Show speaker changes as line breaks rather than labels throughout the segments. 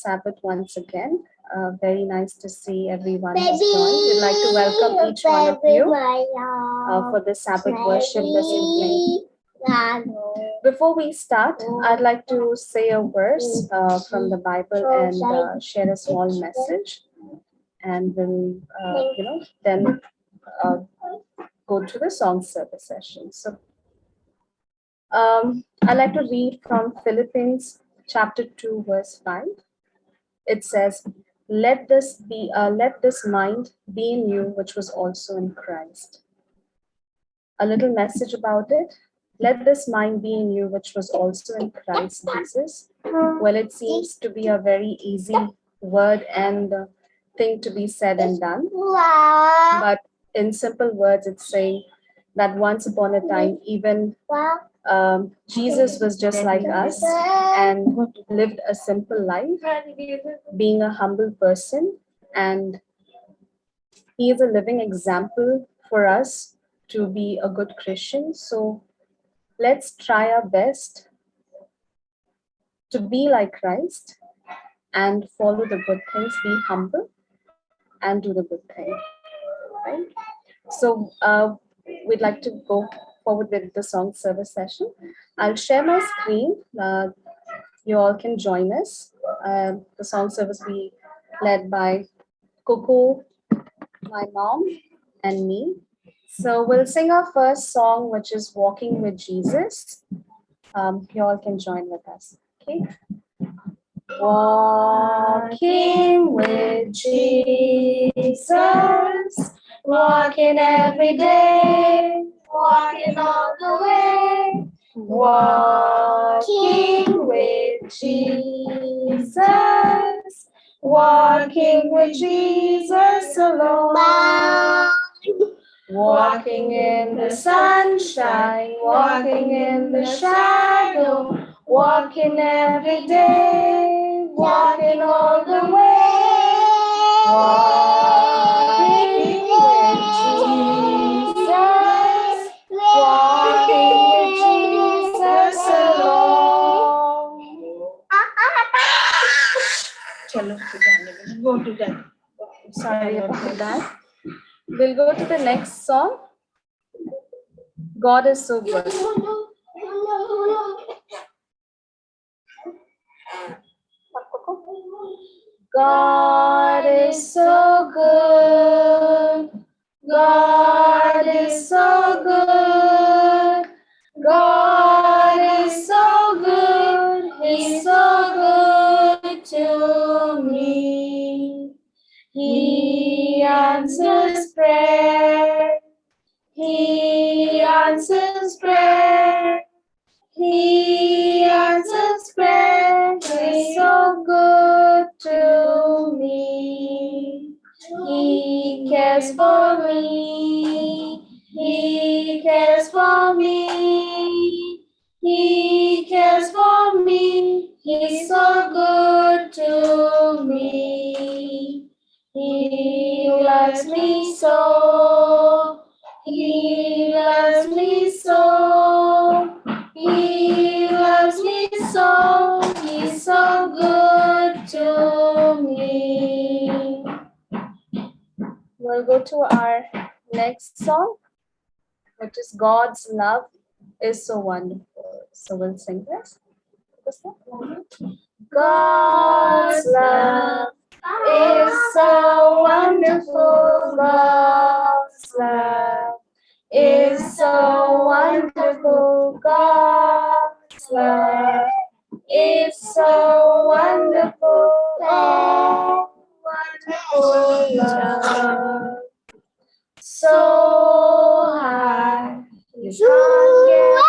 Sabbath once again. Very nice to see everyone who's joined. We'd like to welcome each one of you for the Sabbath worship this evening. Before we start, I'd like to say a verse from the Bible and share a small message, and we'll, then uh, go to the song service session. So, I'd like to read from Philippians chapter 2, verse 5. It says, let this mind be in you, which was also in Christ. A little message about it. Let this mind be in you, which was also in Christ Jesus. Well, it seems to be a very easy word and thing to be said and done. But in simple words, it's saying that once upon a time, even Jesus was just like us and lived a simple life, being a humble person, and he is a living example for us to be a good Christian. So let's try our best to be like Christ and follow the good things, be humble and do the good thing, right? So we'd like to go forward with the song service session. I'll share my screen. You all can join us. The song service will be led by Coco, my mom, and me. So we'll sing our first song, which is Walking with Jesus. You all can join with us. Okay. Walking with Jesus, walking every day, walking all the way, walking with Jesus, walking with Jesus alone. Walking in the sunshine, walking in the shadow, walking every day, walking all the way, walking with Jesus, walking with Jesus alone. Chalo, go to that. Sorry about that. We'll go to the next song. God is so good. God is so good. God is so good. God is so good. He's so good to me. He answers prayer. He answers prayer. He answers prayer. He's so good to me. He cares for me. He cares for me. He cares for me. He's so good to me. He loves me so. He loves me so. He loves me so. He's so good to me. We'll go to our next song, which is God's Love is So Wonderful. So we'll sing this. God's love is so wonderful. God's love is so wonderful. God's love is so wonderful. Oh, wonderful love. So high, you can't get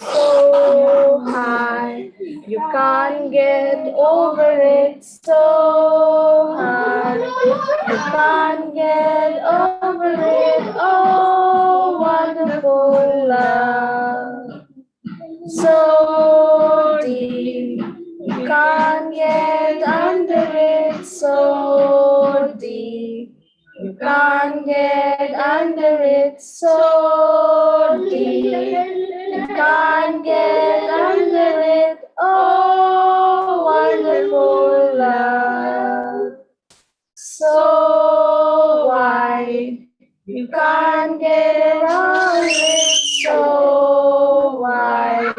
so high. You can't get over it. So high, you can't get over it. Oh, wonderful love. So deep, you can't get under it. So deep, you can't get under it. So deep, you can't get under it. Oh, wonderful so wide. You can't get around it, so wide.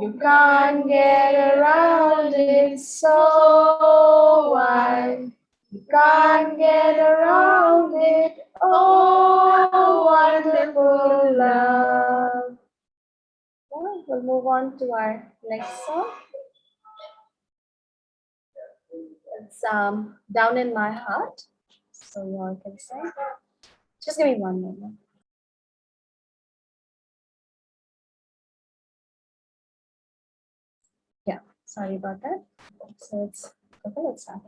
You can't get around it, so wide. You can't get around it, oh, wonderful love. Well, we'll move on to our next song. It's Down in My Heart. So you all can sing. Just give me one moment. Yeah, sorry about that. So it's okay, let's start.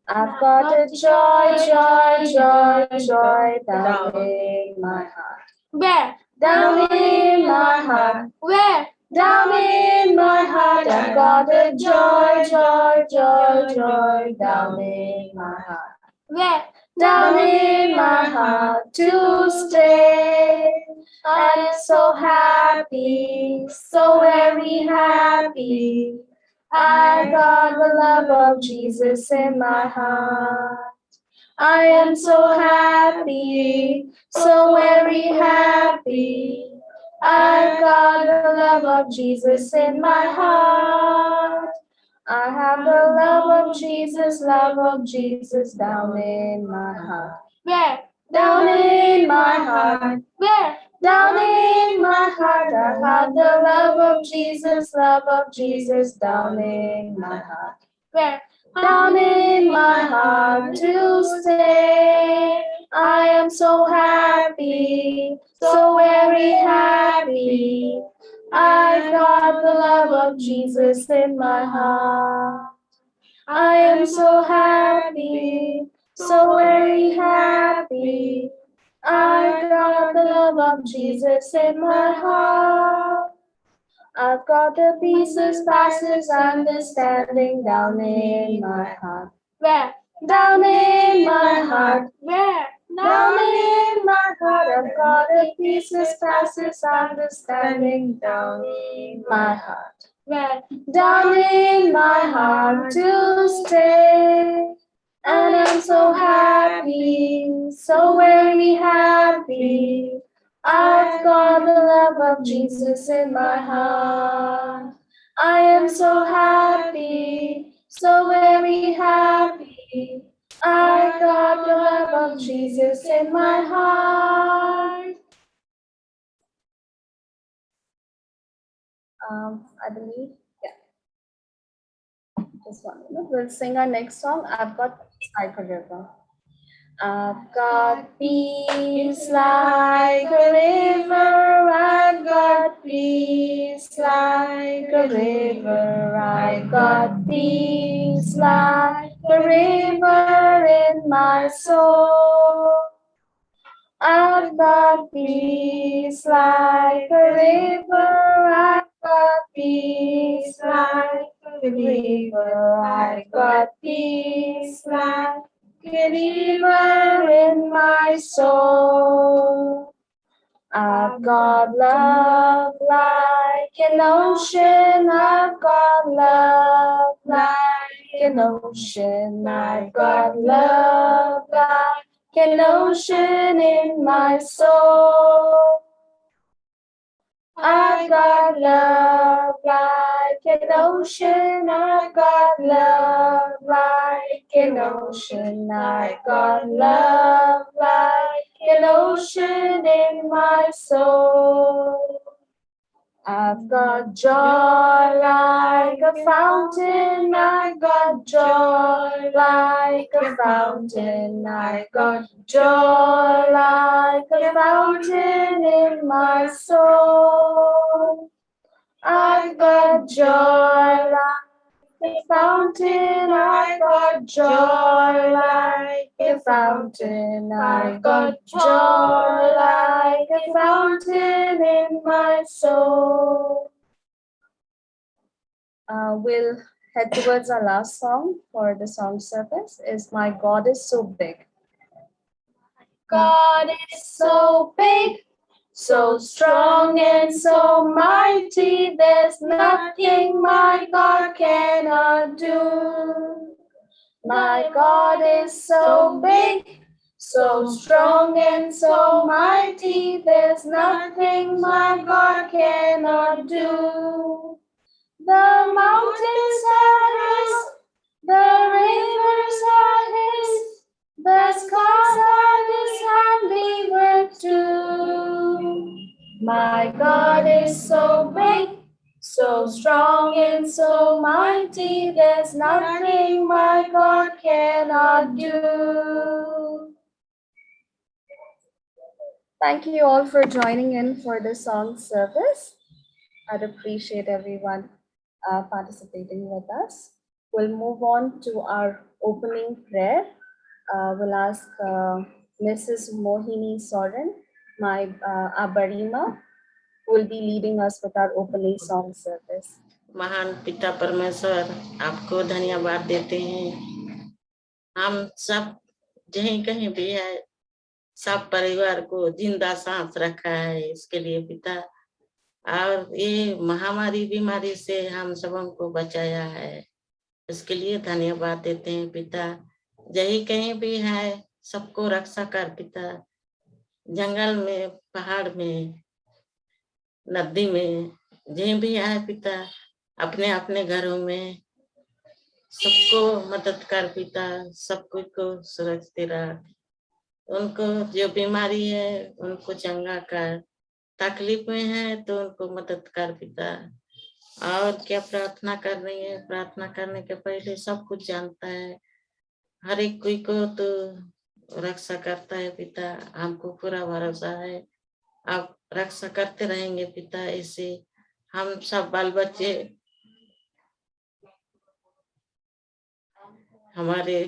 I've got a joy, joy, joy, joy down in my heart.
Where?
Down in my heart.
Where?
Down in my heart. I've got a joy, joy, joy, joy down in my heart.
Where?
Down in my heart to stay. I'm so happy, so very happy. I got the love of Jesus in my heart. I am so happy, so very happy. I got the love of Jesus in my heart. I have the love of Jesus down in my heart.
Where?
Down in my heart.
Where?
Down in my heart, I have the love of Jesus down in my heart.
Where?
Down in my heart to stay. I am so happy, so very happy. I got the love of Jesus in my heart. I am so happy, so very happy. I got the love of Jesus in my heart. I've got the pieces, passes, understanding down in my heart.
Where?
Down in my heart.
Where?
Down in my heart. I've got the pieces, passes, understanding down in my heart.
Where?
Down in my heart to stay. And I'm so happy, so very happy. I've got the love of Jesus in my heart. I am so happy, so very happy. I got the love of Jesus in my heart. I believe, yeah. Just 1 minute. We'll sing our next song. I've got Like a River. I've got peace like a river. I've got peace like a river. I've got peace like a river in my soul. I've got peace like a river. I've got peace like a river. I've got peace like a river in my soul. I've got love like an ocean. I've got love like an ocean. I've got love like an ocean in my soul. I've got love like an ocean. I've got love like an ocean. I've got love like an ocean in my soul. I've got joy like a fountain. I've got joy like a fountain. I've got joy like a fountain in my soul. I've got joy like a fountain. I've got joy like a fountain. I've got joy like a fountain in my soul. We'll head towards our last song for the song service. Is My God is So Big. God is so big, so strong and so mighty. There's nothing my God cannot do. My God is so big, so strong and so mighty, there's nothing my God cannot do. The mountains are His, the rivers are His, the skies are His handiwork too. My God is so big, so strong and so mighty, there's nothing my God cannot do. Thank you all for joining in for the song service. I'd appreciate everyone participating with us. We'll move on to our opening prayer. We'll ask Mrs. Mohini Soren, my Abarima, who will be leading us with our opening song service.
महान पिता परमेश्वर, आपको धन्यवाद देते हैं। हम सब जहीं कहीं भी है, सब परिवार को जिंदा सांस रखा है, इसके लिए पिता, और ये महामारी बीमारी से हम सबों को बचाया है, इसके लिए धन्यवाद देते हैं पिता। जहीं कहीं भी है, सबको रक्षा कर पिता, जंगल में, पहाड़ में, नदी में, जहीं भी है पिता, अपने अपने घरों में सबको मदद कर पिता, सबको को सुरक्षित रख, उनको जो बीमारी है उनको चंगा कर, तकलीफ में है तो उनको मदद कर पिता। और क्या प्रार्थना कर रही है, प्रार्थना करने के पहले सब कुछ जानता है, हर एक कोई को तो रक्षा करता है पिता, हमको पूरा भरोसा है, आप रक्षा करते रहेंगे पिता। ऐसे हम सब बाल बच्चे, हमारे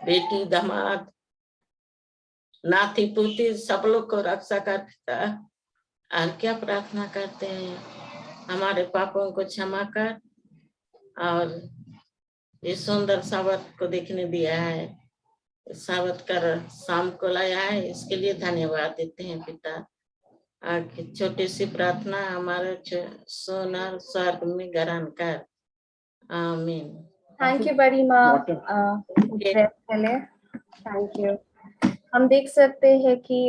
बेटी, दामाद, नाती पोती, सब लोग को रक्षा कर पिता। और क्या प्रार्थना करते हैं, हमारे पापों को क्षमा कर, और इस सुंदर सावत को देखने दिया है, सावत कर शाम को लाया है, इसके लिए धन्यवाद देते हैं पिता। छोटी सी प्रार्थना हमारे सोनार स्वर्ग में ग्रहण कर, आमीन।
Thank you very much. Thank you. हम देख सकते हैं कि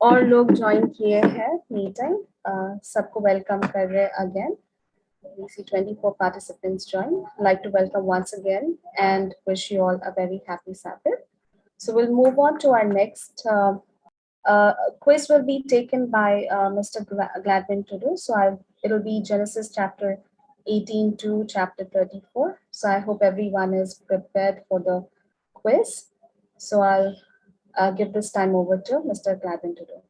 और लोग ज्वाइन किए हैं मीटिंग, सबको वेलकम कर रहे हैं again. We see 24 participants join. I'd like to welcome once again and wish you all a very happy Sabbath. So we'll move on to our next quiz. Will be taken by Mr. Gladwin to do. So it'll be Genesis chapter 18 to chapter 34. So I hope everyone is prepared for the quiz. So I'll give this time over to Mr. Gladwin to do.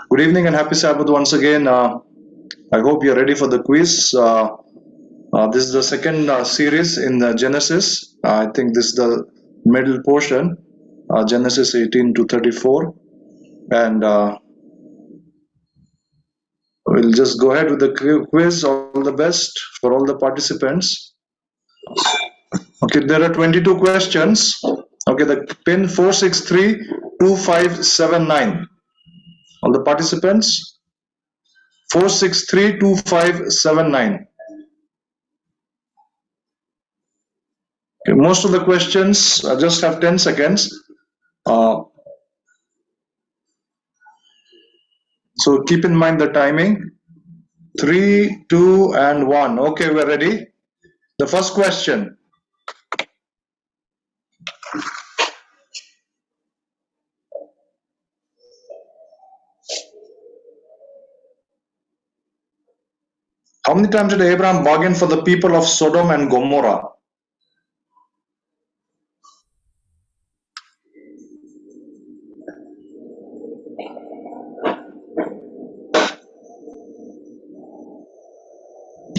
Good evening and happy Sabbath once again. I hope you're ready for the quiz. This is the second series in the Genesis. I think this is the middle portion, Genesis 18 to 34. And we'll just go ahead with the quiz. All the best for all the participants. Okay, there are 22 questions. Okay, the pin 4632579. All the participants, 4632579. Okay, most of the questions just have 10 seconds. So keep in mind the timing. 3, 2, and 1. Okay, we're ready. The first question. How many times did Abraham bargain for the people of Sodom and Gomorrah?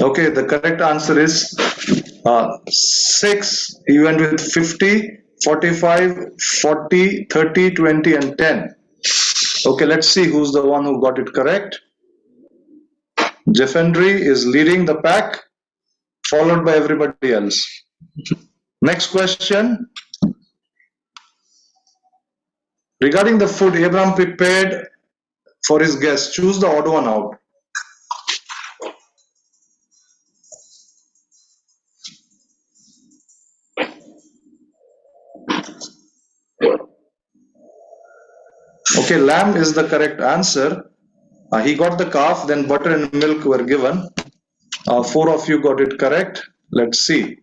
Okay, the correct answer is 6. He went with 50, 45, 40, 30, 20, and 10. Okay, let's see who's the one who got it correct. Jeffendry is leading the pack, followed by everybody else. Next question. Regarding the food Abraham prepared for his guests, choose the odd one out. Okay, lamb is the correct answer. He got the calf, then butter and milk were given. 4 of you got it correct. Let's see.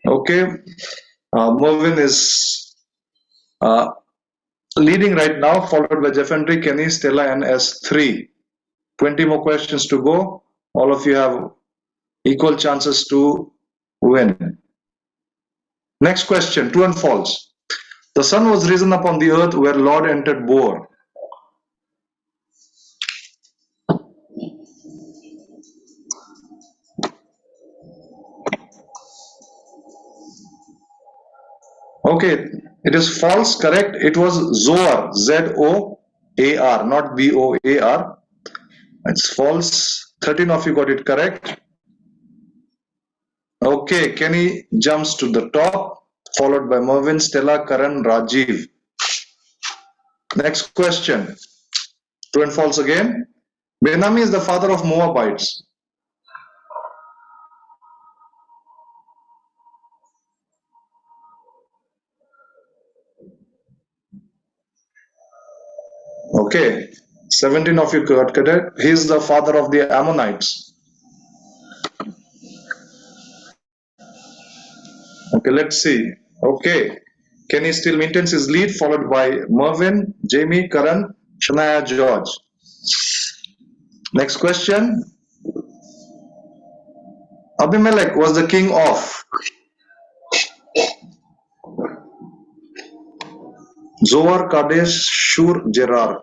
Okay, Mervin is uh, leading right now, followed by Jeff Henry, Kenny, Stella, and S3. 20 more questions to go. All of you have equal chances to win. Next question, true and false. The sun was risen upon the earth where Lord entered Boer. Okay, it is false, correct. It was Zoar, Z-O-A-R, not B-O-A-R. It's false. 13 of you got it correct. Okay, Kenny jumps to the top, followed by Mervin, Stella, Karan, Rajiv. Next question. True and false again. Benami is the father of Moabites. Okay, 17 of you got correct. He is the father of the Ammonites. Okay, let's see. Okay, Kenny still maintains his lead, followed by Mervin, Jamie, Karan, Shania, George. Next question. Abimelech was the king of Zoar, Kadesh, Shur, Gerar.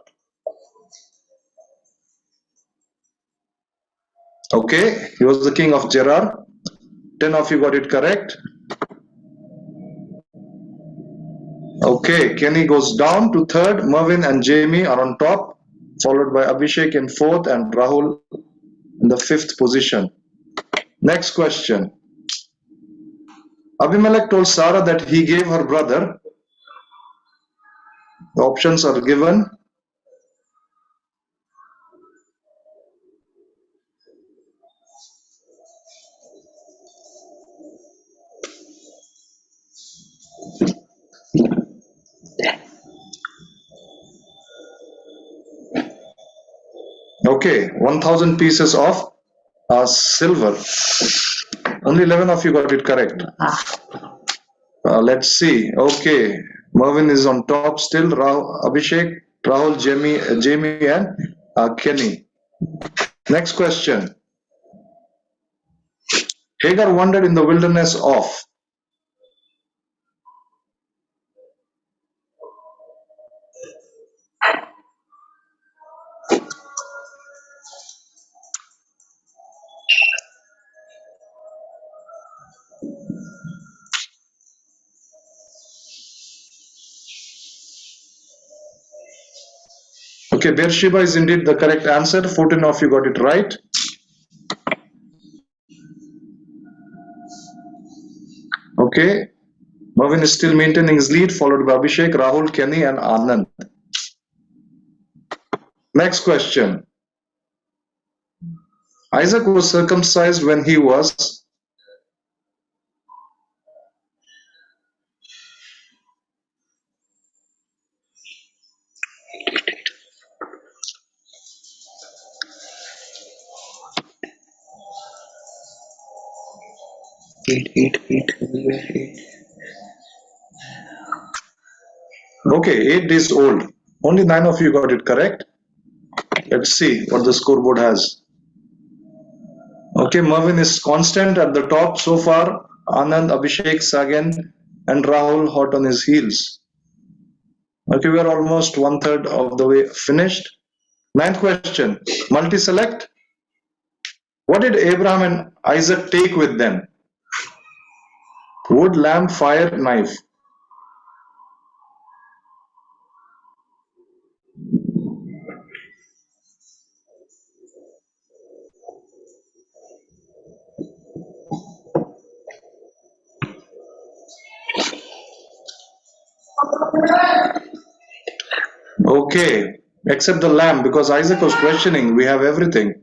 Okay, he was the king of Gerar. 10 of you got it correct. Okay, Kenny goes down to third. Mervin and Jamie are on top, followed by Abhishek in fourth and Rahul in the fifth position. Next question. Abimelech told Sarah that he gave her brother. The options are given. Okay, 1000 pieces of silver. Only 11 of you got it correct. Let's see. Okay, Mervin is on top still. Abhishek, Rahul, Jamie and Kenny. Next question. Hagar wandered in the wilderness of. Okay, Beersheba is indeed the correct answer. 14 of you got it right. Okay, Mervin is still maintaining his lead, followed by Abhishek, Rahul, Kenny, and Anand. Next question. Isaac was circumcised when he was.
Eight.
Okay, 8 days old. Only 9 of you got it correct. Let's see what the scoreboard has. Okay, Mervin is constant at the top so far. Anand, Abhishek, Sagan, and Rahul hot on his heels. Okay, we are almost 1/3 of the way finished. Ninth question. Multi-select. What did Abraham and Isaac take with them? Wood, lamb, fire, knife. Okay, except the lamb, because Isaac was questioning, we have everything.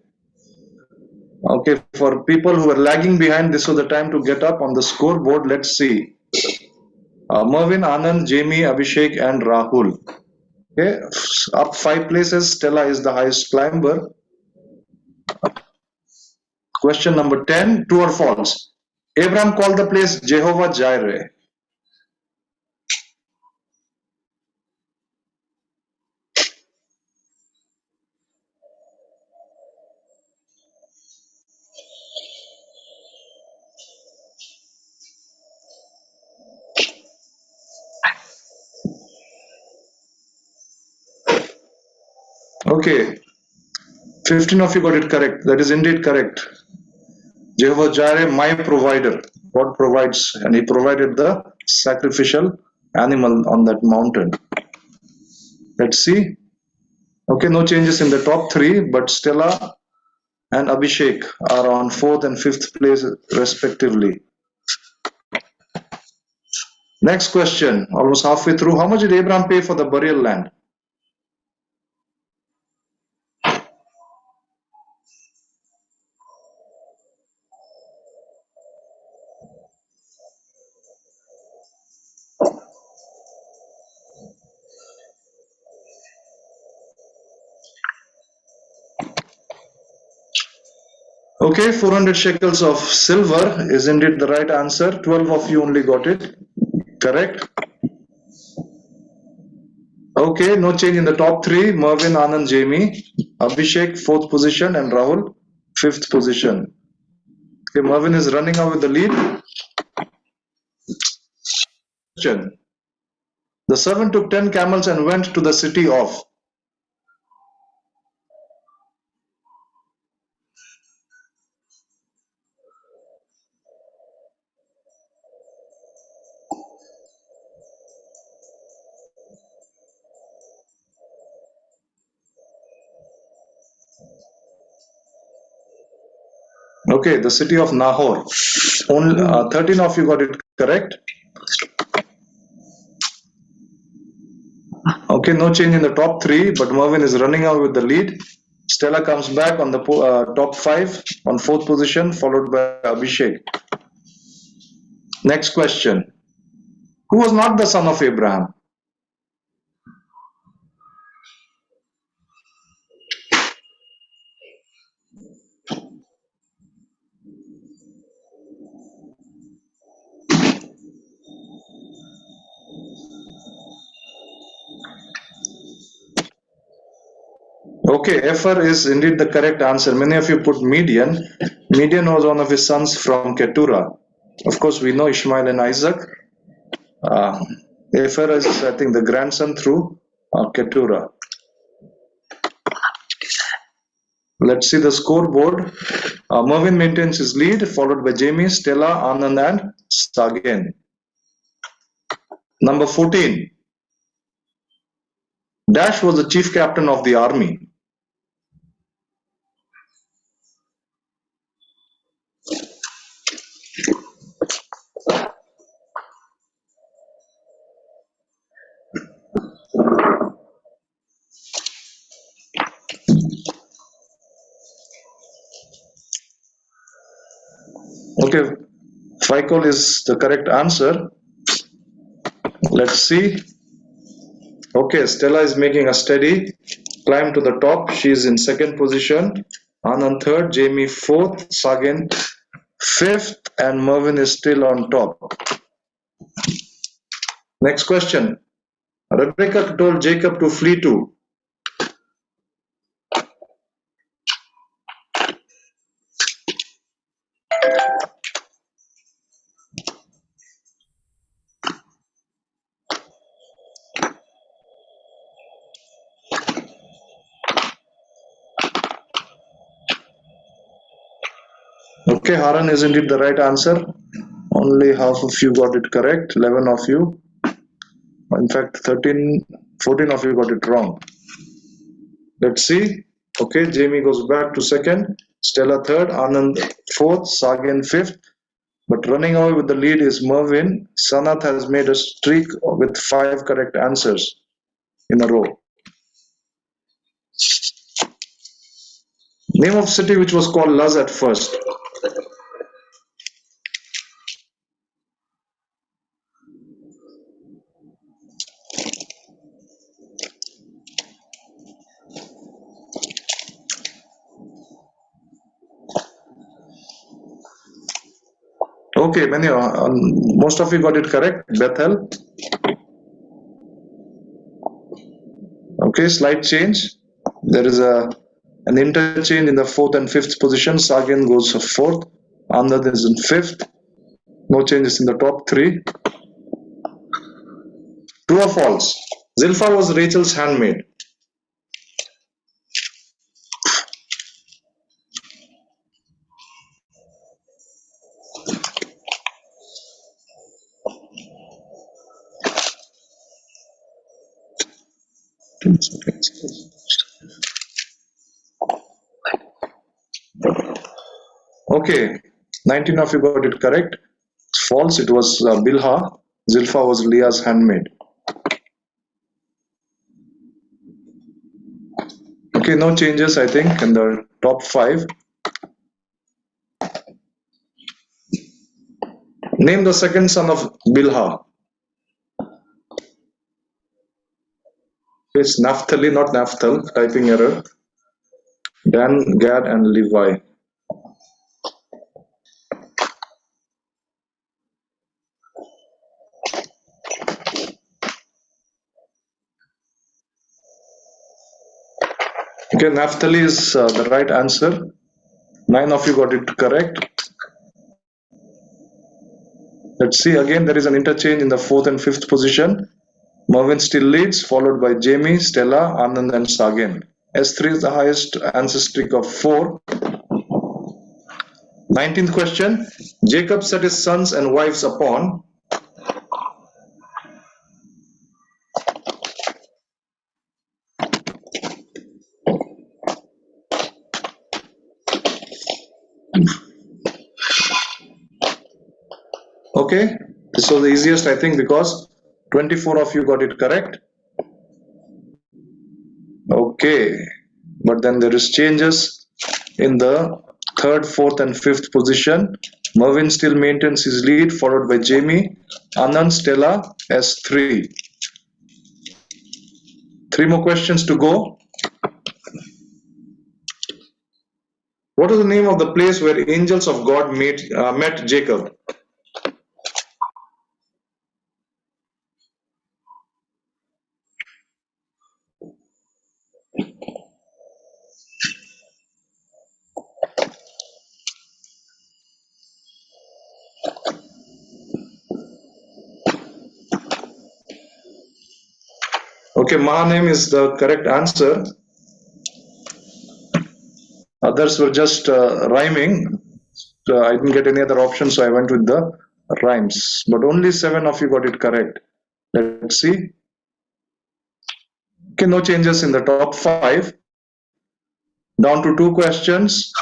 Okay, for people who are lagging behind, this was the time to get up on the scoreboard. Let's see. Mervin, Anand, Jamie, Abhishek, and Rahul. Okay, up 5 places. Stella is the highest climber. Question number 10, true or false? Abraham called the place Jehovah Jireh. Okay, 15 of you got it correct. That is indeed correct. Jehovah Jireh, my provider. God provides, and He provided the sacrificial animal on that mountain. Let's see. Okay, no changes in the top 3, but Stella and Abhishek are on 4th and 5th place respectively. Next question, almost halfway through. How much did Abraham pay for the burial land? Okay, 400 shekels of silver is indeed the right answer. 12 of you only got it correct. Okay, no change in the top 3. Mervin, Anand, Jamie, Abhishek 4th position, and Rahul 5th position. Okay, Mervin is running out with the lead. The servant took 10 camels and went to the city of. Okay, the city of Nahor. Only 13 of you got it correct. Okay, no change in the top 3, but Mervin is running out with the lead. Stella comes back on the top 5 on 4th position, followed by Abhishek. Next question. Who was not the son of Abraham? Okay, Epher is indeed the correct answer. Many of you put Median. Median was one of his sons from Keturah. Of course, we know Ishmael and Isaac. Epher is, I think, the grandson through Keturah. Let's see the scoreboard. Mervin maintains his lead, followed by Jamie, Stella, Anand, and Sagen. Number 14. Dash was the chief captain of the army. Okay, Phicol is the correct answer. Let's see. Okay, Stella is making a steady climb to the top. She is in 2nd position. Anand 3rd, Jamie 4th, Sagen 5th, and Mervin is still on top. Next question. Rebecca told Jacob to flee to. Okay, Haran is indeed the right answer. Only half of you got it correct, 11 of you. In fact, 14 of you got it wrong. Let's see. Okay, Jamie goes back to 2nd, Stella 3rd, Anand 4th, Sagen 5th. But running away with the lead is Mervin. Sanath has made a streak with 5 correct answers in a row. Name of city which was called Luz at first. Okay, most of you got it correct. Bethel. Okay, slight change. There is an interchange in the fourth and fifth position. Sagen goes to fourth. Anand is in fifth. No changes in the top three. True or false? Zilpha was Rachel's handmaid. Okay, 19 of you got it correct. It's false. It was Bilhah. Zilpha was Leah's handmaid. Okay, no changes, I think, in the top five. Name the second son of Bilhah. It's Naphtali, not Naphthal. Typing error. Dan, Gad, and Levi. Okay, Naphtali is the right answer. 9 of you got it correct. Let's see, again, there is an interchange in the fourth and fifth position. Mervyn still leads, followed by Jamie, Stella, Anand, and Sagen. S3 is the highest answer streak of 4. 19th question. Jacob set his sons and wives upon. Okay, this was the easiest, I think, because 24 of you got it correct. Okay, but then there is changes in the third, fourth, and fifth position. Mervyn still maintains his lead, followed by Jamie, Anand, Stella, S3. 3 more questions to go. What is the name of the place where angels of God met Jacob? Okay, Mahanaim is the correct answer. Others were just rhyming. I didn't get any other option, so I went with the rhymes. But only 7 of you got it correct. Let's see. Okay, no changes in the top 5. Down to 2 questions.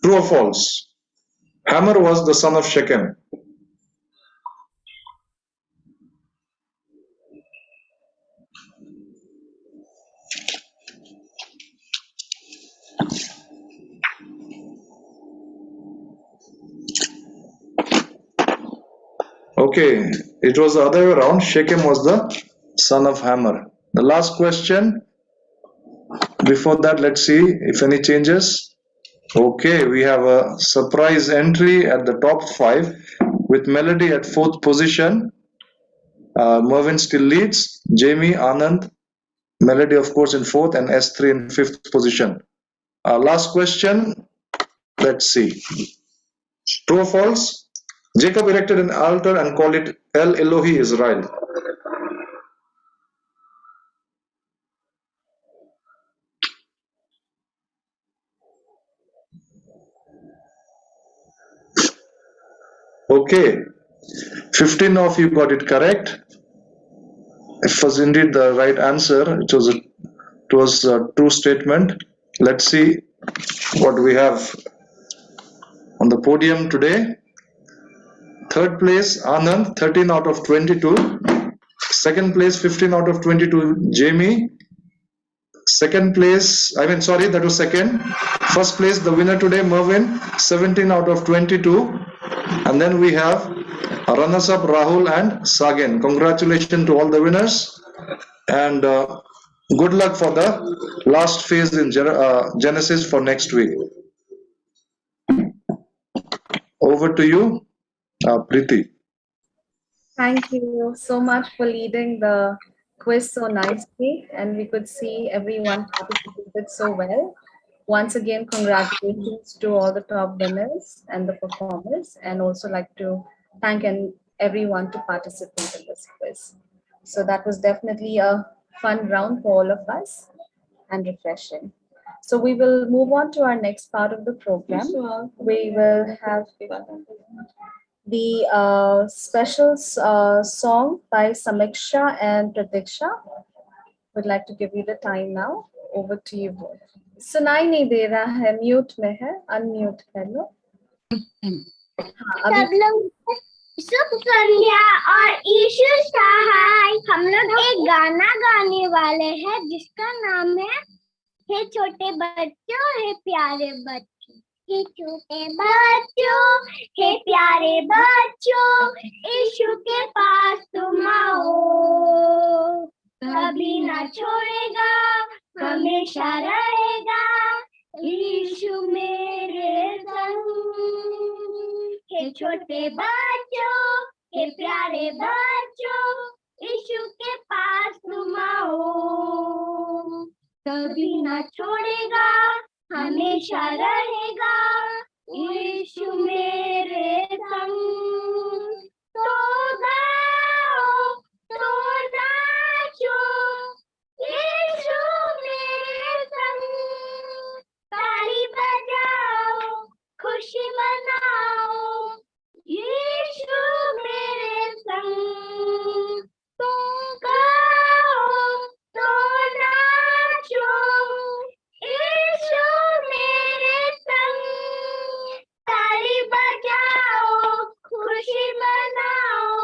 True or false? Hamor was the son of Shechem. Okay, it was the other way around. Shechem was the son of Hamor. The last question. Before that, let's see if any changes. Okay, we have a surprise entry at the top 5 with Melody at 4th position. Mervyn still leads. Jamie, Anand, Melody of course in 4th, and S3 in 5th position. Last question. Let's see. True or false? Jacob erected an altar and called it El Elohi Israel. Okay, 15 of you got it correct. It was indeed the right answer. It was a true statement. Let's see what we have on the podium today. Third place, Anand, 13 out of 22. Second place, 15 out of 22, Jamie. Second place, that was second. First place, the winner today, Mervyn, 17 out of 22. And then we have runners up Rahul and Sagen. Congratulations to all the winners. And good luck for the last phase in Genesis for next week. Over to you, Preeti.
Thank you so much for leading the quiz so nicely, and we could see everyone participated so well. Once again, congratulations to all the top winners and the performers, and also like to thank everyone to participate in this quiz. So that was definitely a fun round for all of us and refreshing. So we will move on to our next part of the program. We will have the special song by Samiksha and Pratiksha. Would like to give you the time now. Over to you both. सुनाई नहीं दे रहा है, mute में है, unmute कर लो। हाँ,
सब
अभी
लोग शुभ संध्या और ईशु सहाय। हम लोग एक गाना गाने वाले हैं जिसका नाम है हे छोटे बच्चों हे प्यारे बच्चों। हे छोटे बच्चों हे प्यारे बच्चों, ईशु के पास तुम आओ, कभी ना छोड़ेगा, हमेशा रहेगा ईशु मेरे संग। हे छोटे बच्चों हे प्यारे बच्चों, ईशु के पास तुम आओ, कभी ना छोड़ेगा, हमेशा रहेगा ईशु मेरे संग। तो गाओ तो नाचो, ईशु मेरे संग, ताली बजाओ खुशी मनाओ, यीशु मेरे संग। तो गाओ तो नाचो, यीशु मेरे संग, ताली बजाओ खुशी मनाओ,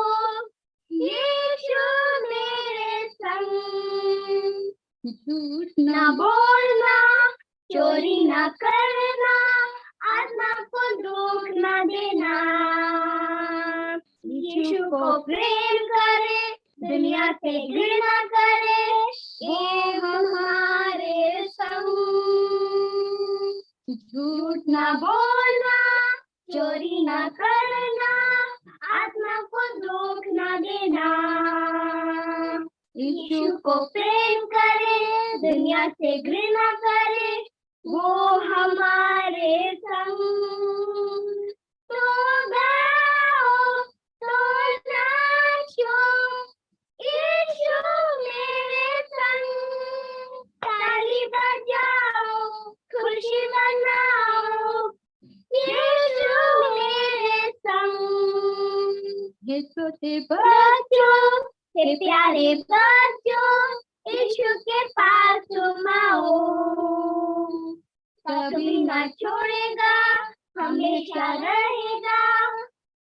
यीशु मेरे संग। झूठ ना बोलना, चोरी ना करना, आत्मा को दुख ना देना, यीशु को प्रेम करे, दुनिया से घृणा करे, ये हमारे संग। झूठ ना बोलना, चोरी ना करना, आत्मा को दुख ना देना, यीशु को प्रेम करे, दुनिया से घृणा करे, वो हमारे संग। तो गाओ तो नाचो, यीशु मेरे संग, ताली बजाओ खुशी मनाओ, यीशु मेरे संग। हे छोटे बच्चों हे प्यारे बच्चों, यीशु के पास तुम आओ, कभी ना छोड़ेगा, हमेशा रहेगा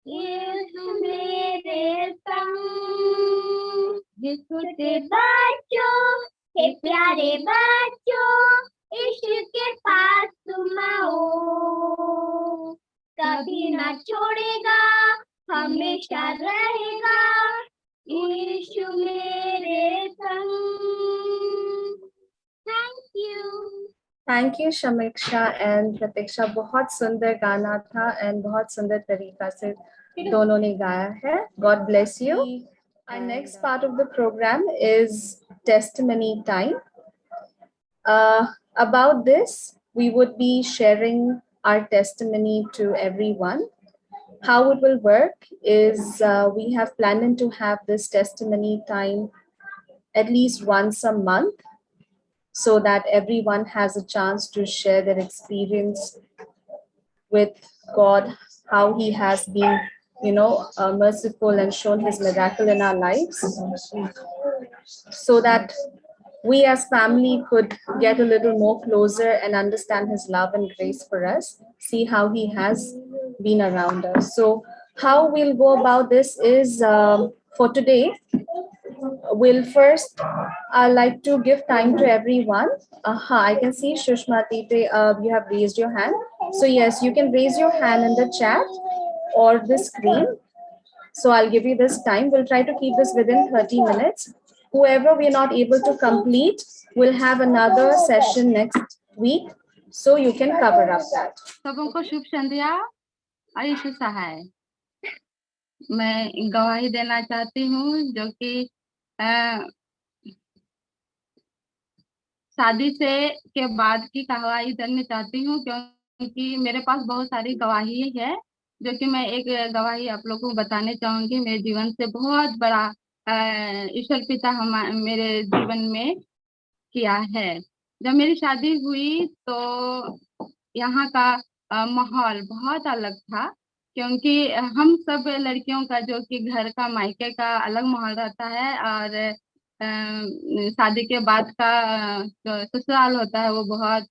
यीशु मेरे संग। हे छोटे बच्चों हे प्यारे बच्चों, यीशु के पास तुम आओ, कभी ना छोड़ेगा, हमेशा रहेगा यीशु मेरे संग। Thank you.
Thank you Shamiksha and Pratiksha. बहुत सुंदर गाना था एंड बहुत सुंदर तरीका से दोनों ने गाया है। God bless you. Our next part of the program is testimony time. About this, we would be sharing our testimony to everyone. How it will work is we have planned to have this testimony time at least once a month, so that everyone has a chance to share their experience with God, how He has been, merciful and shown His miracle in our lives, so that we as family could get a little more closer and understand His love and grace for us, see how He has been around us. So how we'll go about this is, for today, we'll first like to give time to everyone. I can see Shushma Tite, you have raised your hand. So yes, you can raise your hand in the chat or the screen. So I'll give you this time. We'll try to keep this within 30 minutes. Whoever we're not able to complete, we'll have another session next week, so you can cover up that.
सबको शुभ संध्या। और यीशु सहाय। मैं गवाही देना चाहती हूँ जो कि अ, शादी से के बाद की गवाही देना चाहती हूँ, क्योंकि मेरे पास बहुत सारी गवाही है, जो कि मैं एक गवाही आप लोगों को बताने चाहूंगी। मेरे जीवन से बहुत बड़ा ईश्वर पिता मेरे जीवन में किया है। जब मेरी शादी हुई तो यहाँ का माहौल बहुत अलग था, क्योंकि हम सब लड़कियों का जो कि घर का मायके का अलग माहौल रहता है, और शादी के बाद का जो ससुराल होता है वो बहुत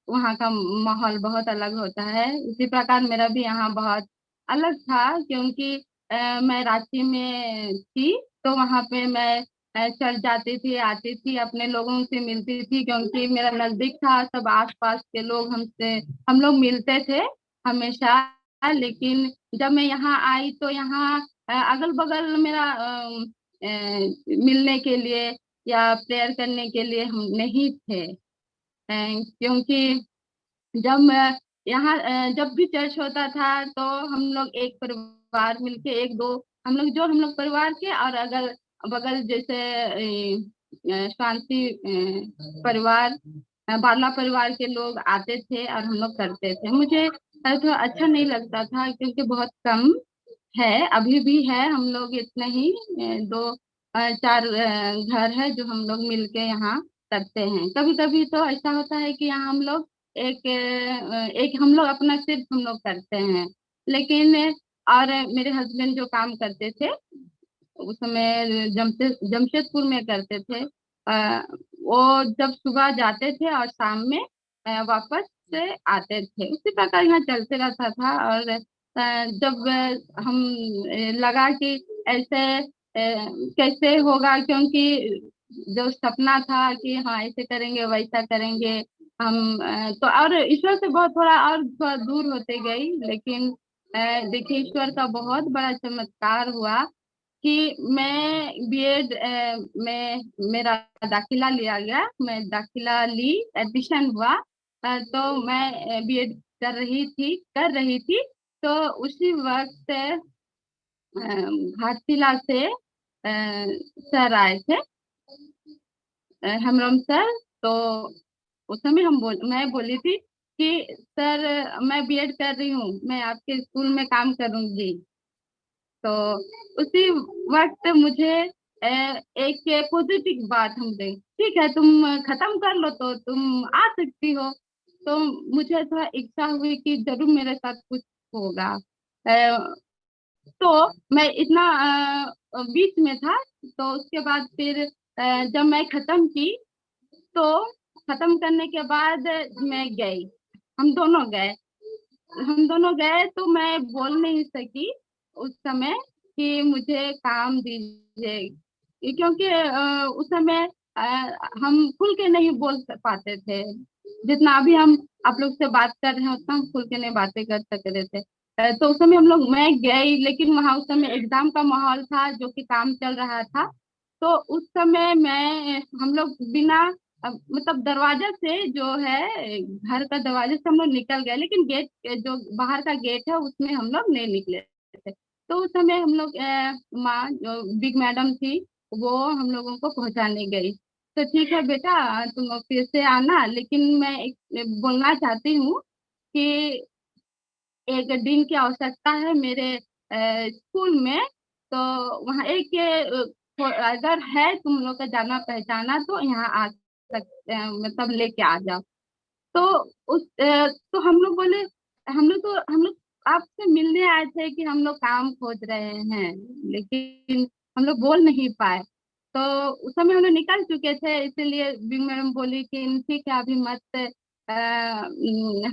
वहाँ का माहौल बहुत अलग होता है। इसी प्रकार मेरा भी यहाँ बहुत अलग था, क्योंकि मैं रांची में थी, तो वहाँ पे मैं चल जाती थी, आती थी, अपने लोगों से मिलती थी, क्योंकि मेरा नजदीक था। सब आसपास के लोग हम लोग मिलते थे हमेशा। लेकिन जब मैं यहाँ आई तो यहाँ अगल बगल मेरा मिलने के लिए या प्रेयर करने के लिए हम नहीं थे। क्योंकि जब मैं यहाँ जब भी चर्च होता था तो हम लोग एक परिवार मिलके एक दो हम लोग परिवार के और अगल बगल जैसे शांति परिवार बारला परिवार के लोग आते थे और हम लोग करते थे। मुझे थोड़ा अच्छा नहीं लगता था, क्योंकि बहुत कम है, अभी भी है, हम लोग इतने ही दो चार घर है जो हम लोग मिलके यहाँ करते हैं। कभी कभी तो ऐसा होता है कि यहाँ हम लोग एक हम लोग अपना सिर्फ हम लोग करते हैं। लेकिन और मेरे हस्बैंड जो काम करते थे उस समय जमशेदपुर में करते थे। वो जब सुबह जाते थे और शाम में वापस से आते थे। उसी प्रकार यहाँ चलते रहता था। और जब हम लगा कि ऐसे कैसे होगा, क्योंकि जो सपना था कि हाँ ऐसे करेंगे वैसा करेंगे हम, तो और ईश्वर से बहुत थोड़ा दूर होते गई। लेकिन देखिए ईश्वर का बहुत बड़ा चमत्कार हुआ कि मैं बीएड में मेरा दाखिला लिया गया। मैं दाखिला ली, एडमिशन हुआ। तो मैं बीएड कर रही थी। तो उसी वक्त घाटशिला से सर आए थे, हेमरम सर। तो उस समय मैं बोली थी कि सर मैं बीएड कर रही हूँ, मैं आपके स्कूल में काम करूंगी। तो उसी वक्त मुझे एक पॉजिटिव बात हम दे, ठीक है तुम खत्म कर लो तो तुम आ सकती हो। तो मुझे थोड़ा इच्छा हुई कि जरूर मेरे साथ कुछ होगा। तो मैं इतना बीच में था। तो उसके बाद फिर जब मैं खत्म की तो खत्म करने के बाद मैं गई, हम दोनों गए तो मैं बोल नहीं सकी उस समय कि मुझे काम दीजिए, क्योंकि उस समय अ, हम खुल के नहीं बोल पाते थे। जितना अभी हम आप लोग से बात कर रहे हैं उतना हम खुल के नहीं बातें कर सक रहे थे। तो उस समय मैं गई, लेकिन वहां उस समय एग्जाम का माहौल था, जो कि काम चल रहा था। तो उस समय हम लोग बिना मतलब दरवाजा से जो है घर का दरवाजे से हम लोग निकल गए, लेकिन गेट जो बाहर का गेट है उसमें हम लोग नहीं निकले थे। तो उस समय हम लोग माँ जो बिग मैडम थी वो हम लोगों को पहुंचाने गई। तो ठीक है बेटा तुम फिर से आना, लेकिन मैं एक बोलना चाहती हूँ कि एक दिन की आवश्यकता है मेरे स्कूल में। तो वहाँ एक अगर है तुम लोग का जाना पहचाना तो यहाँ आ सकते मतलब लेके आ जाओ। तो तो हम लोग बोले हम लोग आपसे मिलने आए थे कि हम लोग काम खोज रहे हैं, लेकिन हम लोग बोल नहीं पाए। तो उस समय हम लोग निकल चुके थे, इसीलिए बिंग मैडम बोली कि ठीक है अभी मत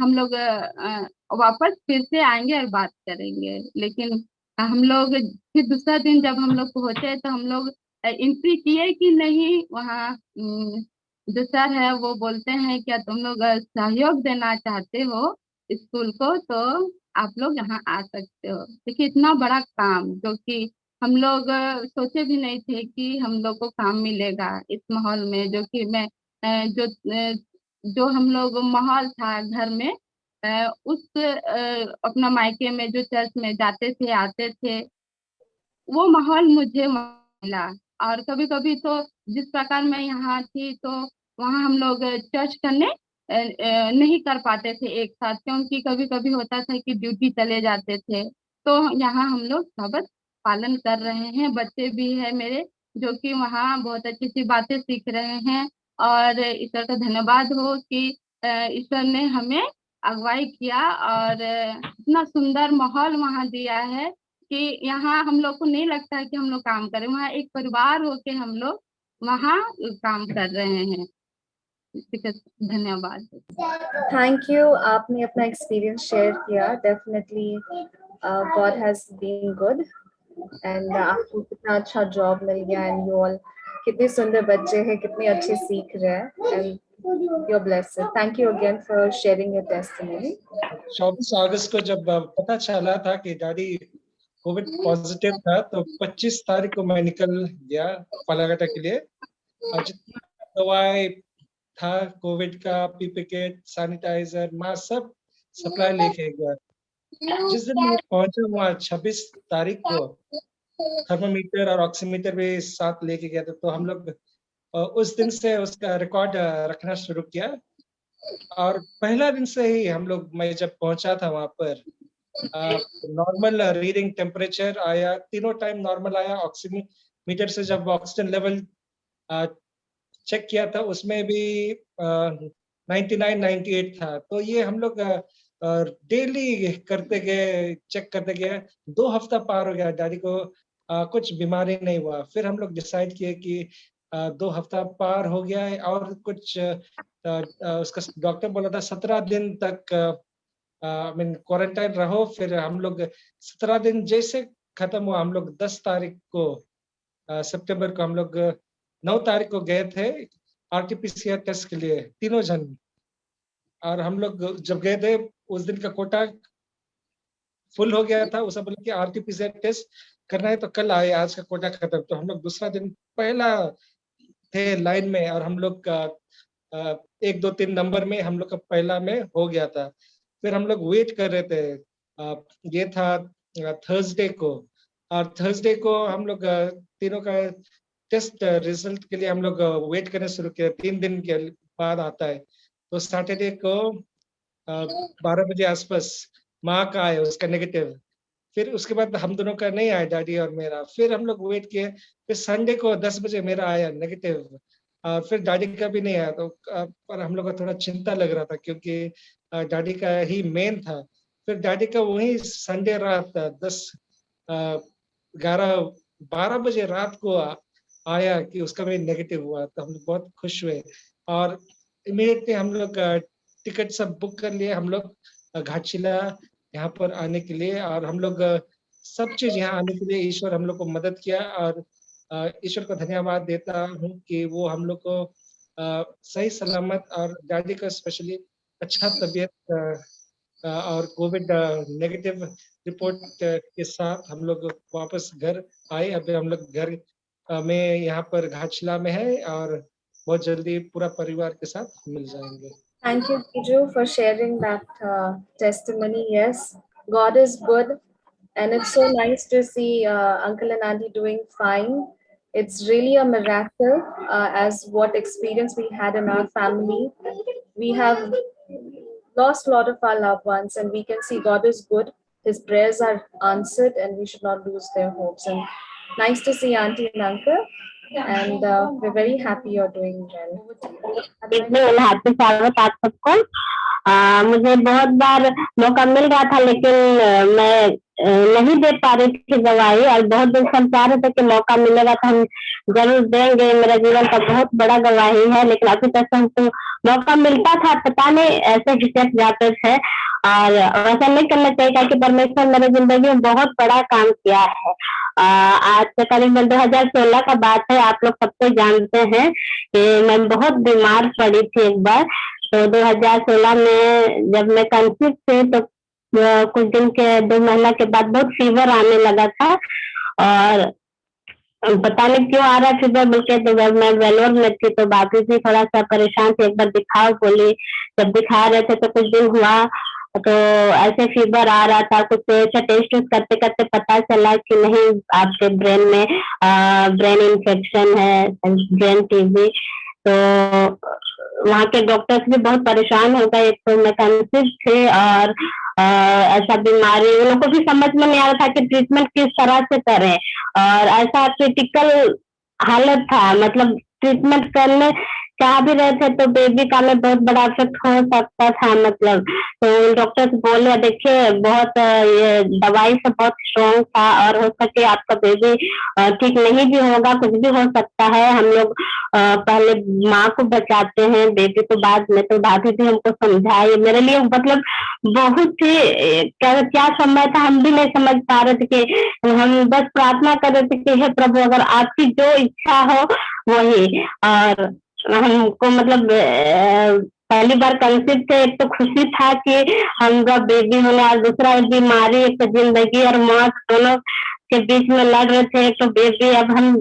हम लोग वापस फिर से आएंगे और बात करेंगे। लेकिन हम लोग फिर दूसरा दिन जब हम लोग पहुंचे तो हम लोग एंट्री किए कि नहीं, वहाँ जो सर है वो बोलते हैं क्या तुम लोग सहयोग देना चाहते हो स्कूल को तो आप लोग यहाँ आ सकते हो। देखिए इतना बड़ा काम जो कि हम लोग सोचे भी नहीं थे कि हम लोग को काम मिलेगा इस माहौल में, जो कि मैं जो जो हम लोग माहौल था घर में अपना मायके में जो चर्च में जाते थे आते थे, वो माहौल मुझे मिला। और कभी कभी तो जिस प्रकार मैं यहाँ थी तो वहाँ हम लोग चर्च करने नहीं कर पाते थे एक साथ, क्योंकि कभी कभी होता था कि ड्यूटी चले जाते थे। तो यहाँ हम लोग सबक पालन कर रहे हैं, बच्चे भी है मेरे जो कि वहाँ बहुत अच्छी अच्छी बातें सीख रहे हैं। और ईश्वर का धन्यवाद हो कि ईश्वर ने हमें अगुवाई किया और इतना सुंदर माहौल वहाँ दिया है कि यहाँ हम लोग को नहीं लगता है कि हम लोग काम करें, वहाँ एक परिवार होके हम लोग वहाँ काम कर रहे हैं। धन्यवाद।
थैंक यू, आपने अपना एक्सपीरियंस शेयर किया। Definitely God has been good and आपको कितना अच्छा जॉब मिल गया एंड यू ऑल कितने सुंदर बच्चे हैं, कितने अच्छे सीख रहे हैं and you are blessed. Thank you again for sharing your testimony.
24 अगस्त को जब पता चला था कि डैडी कोविड पॉजिटिव था तो 25 तारीख को मैं निकल गया फालाकाटा के लिए। और जितना दवाई था कोविड का, पीपी किट, सैनिटाइजर, मास्क सब सप्लाई लेके गया। जिस दिन मैं पहुंचा वहाँ 26 तारीख को थर्मोमीटर और ऑक्सीमीटर भी साथ लेके गया था। तो हम लोग उस दिन से उसका रिकॉर्ड रखना शुरू किया। और पहला दिन से ही हम लोग, मैं जब पहुंचा था वहां पर, नॉर्मल रीडिंग टेम्परेचर आया, तीनों टाइम नॉर्मल आया। ऑक्सीमीटर से जब ऑक्सीजन लेवल चेक किया था उसमें भी 99 98 था। तो ये हम लोग डेली करते गए, चेक करते गए। 2 हफ्ता पार हो गया, डैडी को कुछ बीमारी नहीं हुआ। फिर हम लोग डिसाइड किए कि 2 हफ्ता पार हो गया है और कुछ उसका डॉक्टर बोला था 17 दिन तक मीन क्वारंटाइन रहो। फिर हम लोग 17 दिन जैसे खत्म हुआ, हम लोग 10 तारीख को सितंबर को हम लोग 9 तारीख को गए थे आरटीपीसीआर टेस्ट के लिए, तीनों जन। और हम लोग जब गए थे उस दिन का कोटा फुल हो गया था। उसे बोला कि आरटीपीसीआर टेस्ट करना है तो कल आए, आज का कोटा खत्म। तो हम लोग दूसरा दिन पहला थे लाइन में और हम लोग का 1 2 3 नंबर में हम लोग का पहला में हो गया था। फिर हम लोग वेट कर रहे थे, ये था थर्सडे को। और थर्सडे को हम लोग तीनों का टेस्ट रिजल्ट के लिए हम लोग वेट करने शुरू किया। 3 दिन के बाद आता है। तो सैटरडे को 12 बजे आसपास माँ का आया, उसका नेगेटिव। फिर उसके बाद हम दोनों का नहीं आया, डैडी और मेरा। फिर हम लोग वेट किए। फिर संडे को 10 बजे मेरा आया नेगेटिव। फिर डैडी का भी नहीं आया। तो पर हम लोग को थोड़ा चिंता लग रहा था क्योंकि डैडी का ही मेन था। फिर डैडी का वही संडे रात 10 11 12 बजे रात को आया कि उसका भी नेगेटिव हुआ। तो हम लोग बहुत खुश हुए और इमीडिएटली हम लोग टिकट सब बुक कर लिए। हम लोग घाटशिला यहाँ पर आने के लिए, और हम लोग सब चीज यहाँ आने के लिए ईश्वर हम लोग को मदद किया। और ईश्वर को धन्यवाद देता हूँ कि वो हम लोग को सही सलामत और डैडी का स्पेशली अच्छा तबीयत और कोविड नेगेटिव रिपोर्ट के साथ हम लोग वापस घर आए। अभी हम लोग घर में यहाँ पर घाटशिला में है और बहुत जल्दी पूरा परिवार के साथ मिल जाएंगे।
Thank you, Piju, for sharing that testimony. Yes, God is good, and it's so nice to see Uncle and Auntie doing fine. It's really a miracle, as what experience we had in our family. We have lost a lot of our loved ones, and we can see God is good. His prayers are answered, and we should not lose their hopes. And nice to see Auntie and Uncle, and we're very happy you're doing well.
Happy स्वागत आप सबको। मुझे बहुत बार मौका मिल रहा था लेकिन मैं नहीं दे पा रही थी गवाही, और बहुत दिन से हम चाह रहे थे कि मौका मिलेगा तो हम जरूर देंगे। मेरा जीवन का बहुत बड़ा गवाही है, लेकिन अभी तक हमको मौका मिलता था, पता नहीं ऐसे विशेष जाते थे। और ऐसा नहीं करना चाहिए ताकि परमेश्वर मेरे जिंदगी में बहुत बड़ा काम किया है। आज से करीबन 2016 का बात है। आप लोग सबको जानते हैं कि मैं बहुत बीमार पड़ी थी एक बार। तो 2016 में जब मैं कंसीव थी तो कुछ दिन के 2 महीना के बाद बहुत फीवर आने लगा था, और पता नहीं क्यों आ रहा फीवर बोलके। तो जब मैं वेलोर में थी तो बाकी थी थोड़ा सा परेशान थी, एक बार दिखाओ बोली। जब दिखा रहे थे तो कुछ दिन हुआ तो ऐसे फीवर आ रहा था, कुछ ऐसा टेस्ट करते करते पता चला कि नहीं आपके ब्रेन में ब्रेन इन्फेक्शन है, ब्रेन टीबी। तो वहाँ के डॉक्टर्स भी बहुत परेशान हो गए, एक तो मैं कंसिव थे और ऐसा बीमारी उन लोगों को भी समझ में नहीं आ रहा था कि ट्रीटमेंट किस तरह से करें, और ऐसा क्रिटिकल हालत था, मतलब ट्रीटमेंट करने चाह भी रहे थे तो बेबी का में बहुत बड़ा इफेक्ट हो सकता था, मतलब तो डॉक्टर्स बोले देखिए बहुत ये दवाई से बहुत स्ट्रॉन्ग था और हो सके आपका बेबी ठीक नहीं भी होगा, कुछ भी हो सकता है। हम लोग पहले माँ को बचाते हैं, बेबी को बाद में। तो दादी भी हमको समझाई, मेरे लिए मतलब बहुत ही क्या क्या समय था, हम भी नहीं समझ पा रहे थे कि हम बस प्रार्थना कर रहे थे कि हे प्रभु अगर आपकी जो इच्छा हो वही। और हमको मतलब पहली बार कंसीव थे, एक तो खुशी था कि हमका बेबी होने, और दूसरा बीमारी, एक तो जिंदगी और मौत दोनों के बीच में लड़ रहे थे, एक तो बेबी। अब हम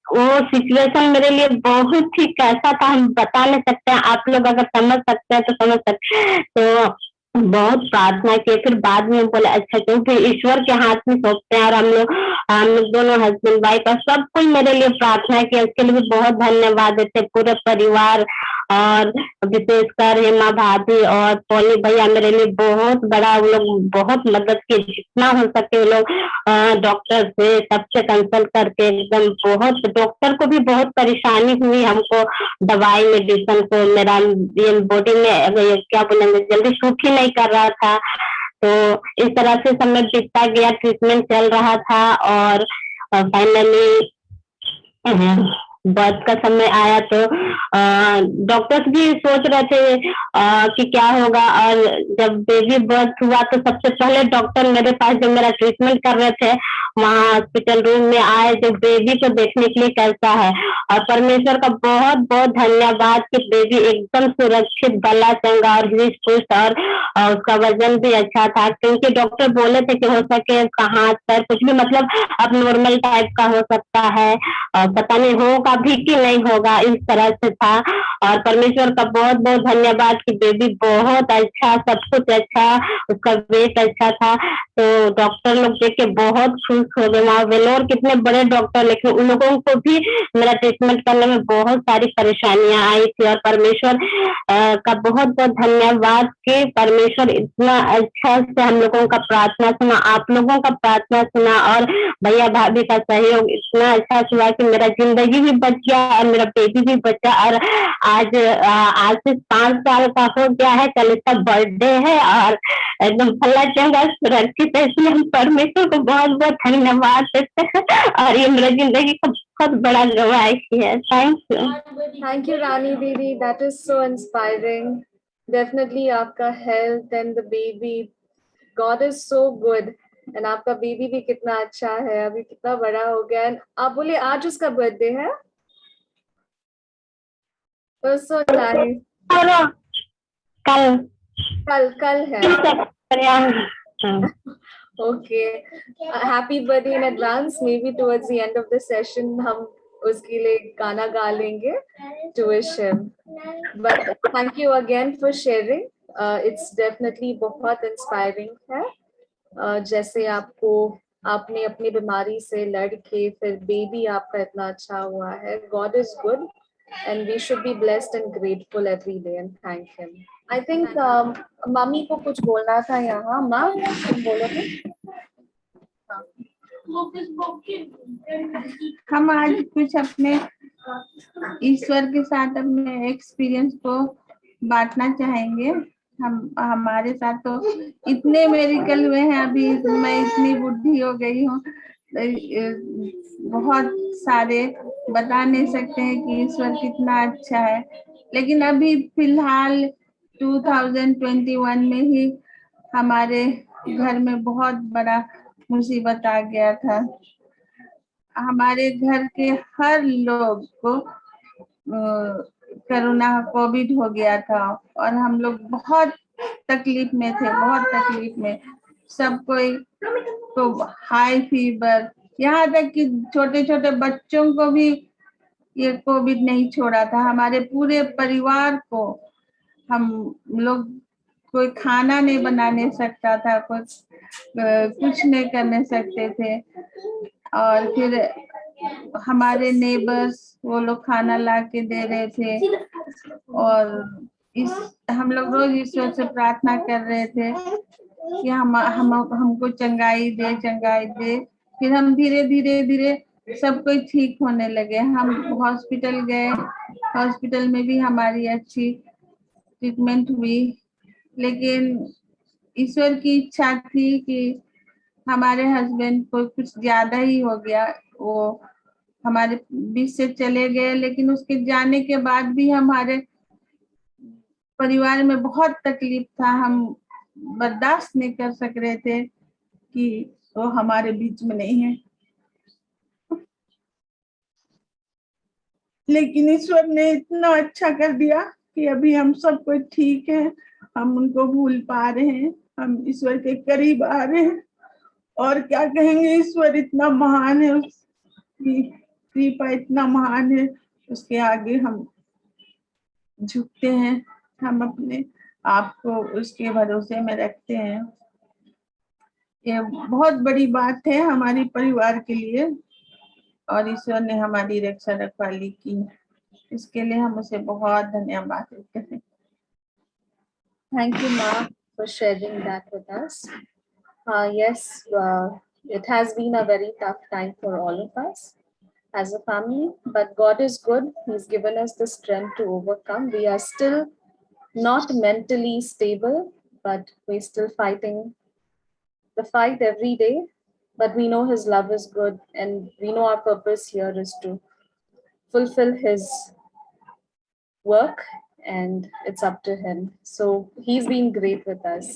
वो सिचुएशन मेरे लिए बहुत ही कैसा था हम बता नहीं सकते हैं, आप लोग अगर समझ सकते हैं तो समझ सकते हैं। तो बहुत प्रार्थना की, फिर बाद में बोले अच्छा क्योंकि ईश्वर के हाथ में सौंपते हैं, और हम लोग दोनों हस्बैंड वाइफ और सब कोई मेरे लिए प्रार्थना किया, उसके लिए भी बहुत धन्यवाद देते पूरे परिवार, और विशेषकर हेमा भाभी और पोली भैया मेरे लिए बहुत बड़ा, वो लोग बहुत मदद की, जितना हो सके वो लोग डॉक्टर से सबसे कंसल्ट करके एकदम बहुत, डॉक्टर को भी बहुत परेशानी हुई हमको, दवाई मेडिसिन को, मेरा ये बॉडी में क्या बोलेंगे जल्दी सूट ही नहीं कर रहा था। तो इस तरह से समय बीतता गया, ट्रीटमेंट चल रहा था, और फाइनली बर्थ का समय आया तो डॉक्टर्स भी सोच रहे थे कि क्या होगा। और जब बेबी बर्थ हुआ तो सबसे पहले डॉक्टर मेरे पास जो मेरा ट्रीटमेंट कर रहे थे वहाँ हॉस्पिटल रूम में आए, जो बेबी को देखने के लिए कैसा है, और परमेश्वर का बहुत बहुत धन्यवाद कि बेबी एकदम सुरक्षित, गला चंगा और हृदय पुष्ट, और उसका वजन भी अच्छा था, क्योंकि डॉक्टर बोले थे कि हो सके कहाँ सर कुछ भी मतलब अब नॉर्मल टाइप का हो सकता है, और पता नहीं होगा भी कि नहीं होगा, इस तरह से था। और परमेश्वर का बहुत बहुत धन्यवाद कि बेबी बहुत अच्छा, सब कुछ अच्छा, उसका वेट अच्छा था। तो डॉक्टर लोग देख के बहुत खुश हो गए, वहाँ वेलोर कितने बड़े डॉक्टर, लेकिन उन लोगों को भी मेरा ट्रीटमेंट करने में बहुत सारी परेशानियां आई थी। और परमेश्वर का बहुत बहुत धन्यवाद कि परमेश्वर इतना अच्छा से हम लोगों का प्रार्थना सुना, आप लोगों का प्रार्थना सुना, और भैया भाभी का सहयोग इतना अच्छा हुआ कि मेरा जिंदगी भी बच गया और मेरा बेबी भी बचा। और आज से 5 साल का हो गया है, कल इसका बर्थडे है, और एकदम भला चंगा सुरक्षित है, इसलिए हम परमेश्वर को बहुत बहुत धन्यवाद देते हैं, और ये मेरा जिंदगी का बहुत बड़ा गवाही है। Thank you.
Thank you, Rani Didi. That is so inspiring. Definitely, आपका health and the baby, God is so good. And आपका बेबी भी कितना अच्छा है, अभी कितना बड़ा हो गया है। आप बोले आज उसका बर्थडे है? Oh, so nice.
और कल
कल है।
हाँ।
Okay. Happy birthday in advance. Maybe towards the end of the session हम उसके लिए गाना गा लेंगे to wish him. But thank you again for sharing. It's definitely बहुत inspiring है। जैसे आपने अपनी बीमारी से लड़ के फिर बेबी आपका इतना अच्छा हुआ है। God is good and we should be blessed and grateful every day and thank him. I think mummy को कुछ बोलना था यहाँ। माँ तुम बोलोगे?
हम आज कुछ अपने ईश्वर के साथ अपने एक्सपीरियंस को बांटना चाहेंगे। हमारे साथ तो इतने मेरिकल हुए हैं, अभी मैं इतनी बुढ़ी हो गई हूँ, बहुत सारे बता नहीं सकते हैं कि ईश्वर कितना अच्छा है। लेकिन अभी फिलहाल 2021 में ही हमारे घर में बहुत बड़ा मुसीबत आ गया था। हमारे घर के हर लोग को कोरोना कोविड हो गया था, और हम लोग बहुत तकलीफ में थे, बहुत तकलीफ में। सब कोई तो हाई फीवर, यहाँ तक कि छोटे छोटे बच्चों को भी ये कोविड नहीं छोड़ा था। हमारे पूरे परिवार को हम लोग कोई खाना नहीं बनाने सकता था, कुछ नहीं करने सकते थे। और फिर हमारे नेबर्स वो लोग खाना ला के दे रहे थे, और हम लोग रोज ईश्वर से प्रार्थना कर रहे थे कि हमको चंगाई दे। फिर हम धीरे धीरे सब कोई ठीक होने लगे। हम हॉस्पिटल गए, हॉस्पिटल में भी हमारी अच्छी ट्रीटमेंट हुई, लेकिन ईश्वर की इच्छा थी कि हमारे हस्बैंड को कुछ ज्यादा ही हो गया। वो हमारे बीच से चले गए, लेकिन उसके जाने के बाद भी हमारे परिवार में बहुत तकलीफ था। हम बर्दाश्त नहीं कर सक रहे थे कि वो हमारे बीच में नहीं है, लेकिन ईश्वर ने इतना अच्छा कर दिया कि अभी हम सब कोई ठीक है। हम उनको भूल पा रहे हैं, हम ईश्वर के करीब आ रहे हैं। और क्या कहेंगे, ईश्वर इतना महान है, उसकी कृपा इतना महान है, उसके आगे हम झुकते हैं। हम अपने आप को उसके भरोसे में रखते हैं। ये बहुत बड़ी बात है हमारे परिवार के लिए, और ईश्वर ने हमारी रक्षा रखवाली की, इसके लिए हम उसे बहुत धन्यवाद देते हैं।
Thank you, Ma, for sharing that with us. Yes, it has been a very tough time for all of us as a family, but God is good. He's given us the strength to overcome. We are still not mentally stable, but we're still fighting the fight every day. But we know His love is good, and we know our purpose here is to fulfill His work, and it's up to Him. So He's been great with us.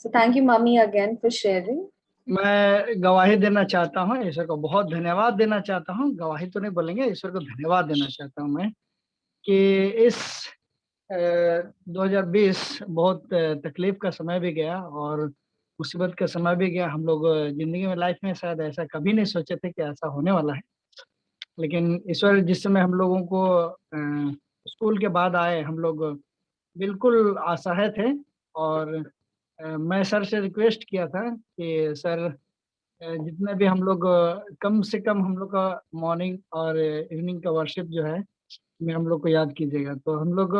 So thank you, Mummy, again for sharing.
मैं गवाही देना चाहता हूँ, ईश्वर को बहुत धन्यवाद देना चाहता हूँ। गवाही तो नहीं बोलेंगे, ईश्वर को धन्यवाद देना चाहता हूँ मैं कि इस 2020 बहुत तकलीफ का समय भी गया और मुसीबत का समय भी गया। हम लोग जिंदगी में, लाइफ में शायद ऐसा कभी नहीं सोचे थे कि ऐसा होने वाला है, लेकिन ईश्वर जिस समय हम लोगों को स्कूल के बाद आए, हम लोग बिल्कुल असहाय थे। और मैं सर से रिक्वेस्ट किया था कि सर जितने भी हम लोग कम से कम हम लोग का मॉर्निंग और इवनिंग का वर्शिप जो है में हम लोग को याद कीजिएगा। तो हम लोग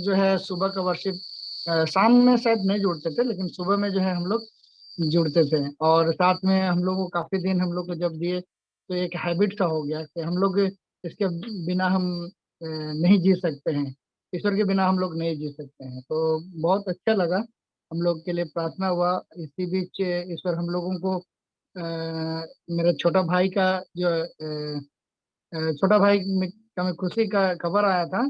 जो है सुबह का वर्शिप शाम में शायद नहीं जुड़ते थे, लेकिन सुबह में जो है हम लोग जुड़ते थे। और साथ में हम लोग को काफ़ी दिन हम लोग को जब दिए तो एक हैबिट सा हो गया कि हम लोग इसके बिना हम नहीं जी सकते हैं, ईश्वर के बिना हम लोग नहीं जी सकते हैं। तो बहुत अच्छा लगा, हम लोग के लिए प्रार्थना हुआ। इसी बीच ईश्वर हम लोगों को मेरे छोटा भाई का जो छोटा भाई का मैं खुशी का खबर आया था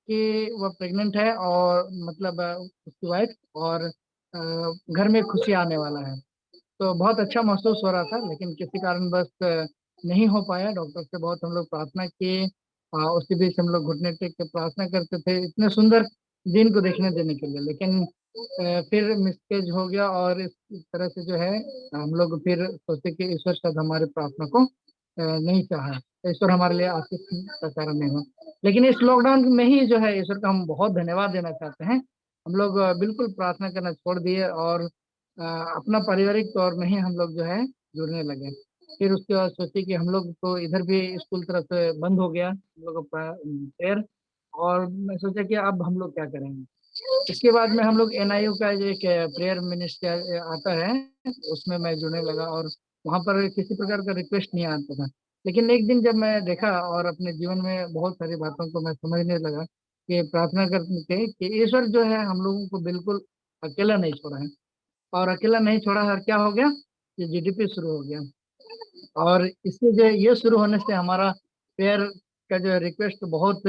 कि वह प्रेग्नेंट है, और मतलब उसकी वाइफ, और घर में खुशी आने वाला है। तो बहुत अच्छा महसूस हो रहा था, लेकिन किसी कारणवश नहीं हो पाया। डॉक्टर से बहुत हम लोग प्रार्थना किए, उसी बीच हम लोग घुटने टेक के प्रार्थना करते थे इतने सुंदर दिन को देखने देने के लिए, लेकिन फिर मिसकेज हो गया। और इस तरह से जो है हम लोग फिर सोचे कि ईश्वर शायद हमारे प्रार्थना को नहीं चाहा, ईश्वर हमारे लिए आशीष का कारण नहीं हो। लेकिन इस लॉकडाउन में ही जो है ईश्वर का हम बहुत धन्यवाद देना चाहते हैं। हम लोग बिल्कुल प्रार्थना करना छोड़ दिए और अपना पारिवारिक तौर में ही हम लोग जो है जुड़ने लगे। फिर उसके बाद सोचे कि हम लोग तो इधर भी स्कूल तरफ से बंद हो गया हम लोग का प्रेयर, और मैं सोचा कि अब हम लोग क्या करेंगे। इसके बाद में हम लोग NIU का जो एक प्रेयर मिनिस्ट्री आता है उसमें मैं जुड़ने लगा, और वहाँ पर किसी प्रकार का रिक्वेस्ट नहीं आता था। लेकिन एक दिन जब मैं देखा और अपने जीवन में बहुत सारी बातों को मैं समझने लगा कि प्रार्थना करते थे कि ईश्वर जो है हम लोगों को बिल्कुल अकेला नहीं छोड़ा है, और अकेला नहीं छोड़ा है। और क्या हो गया, ये GDP शुरू हो गया, और इससे जो है ये शुरू होने से हमारा प्रेयर का जो है रिक्वेस्ट बहुत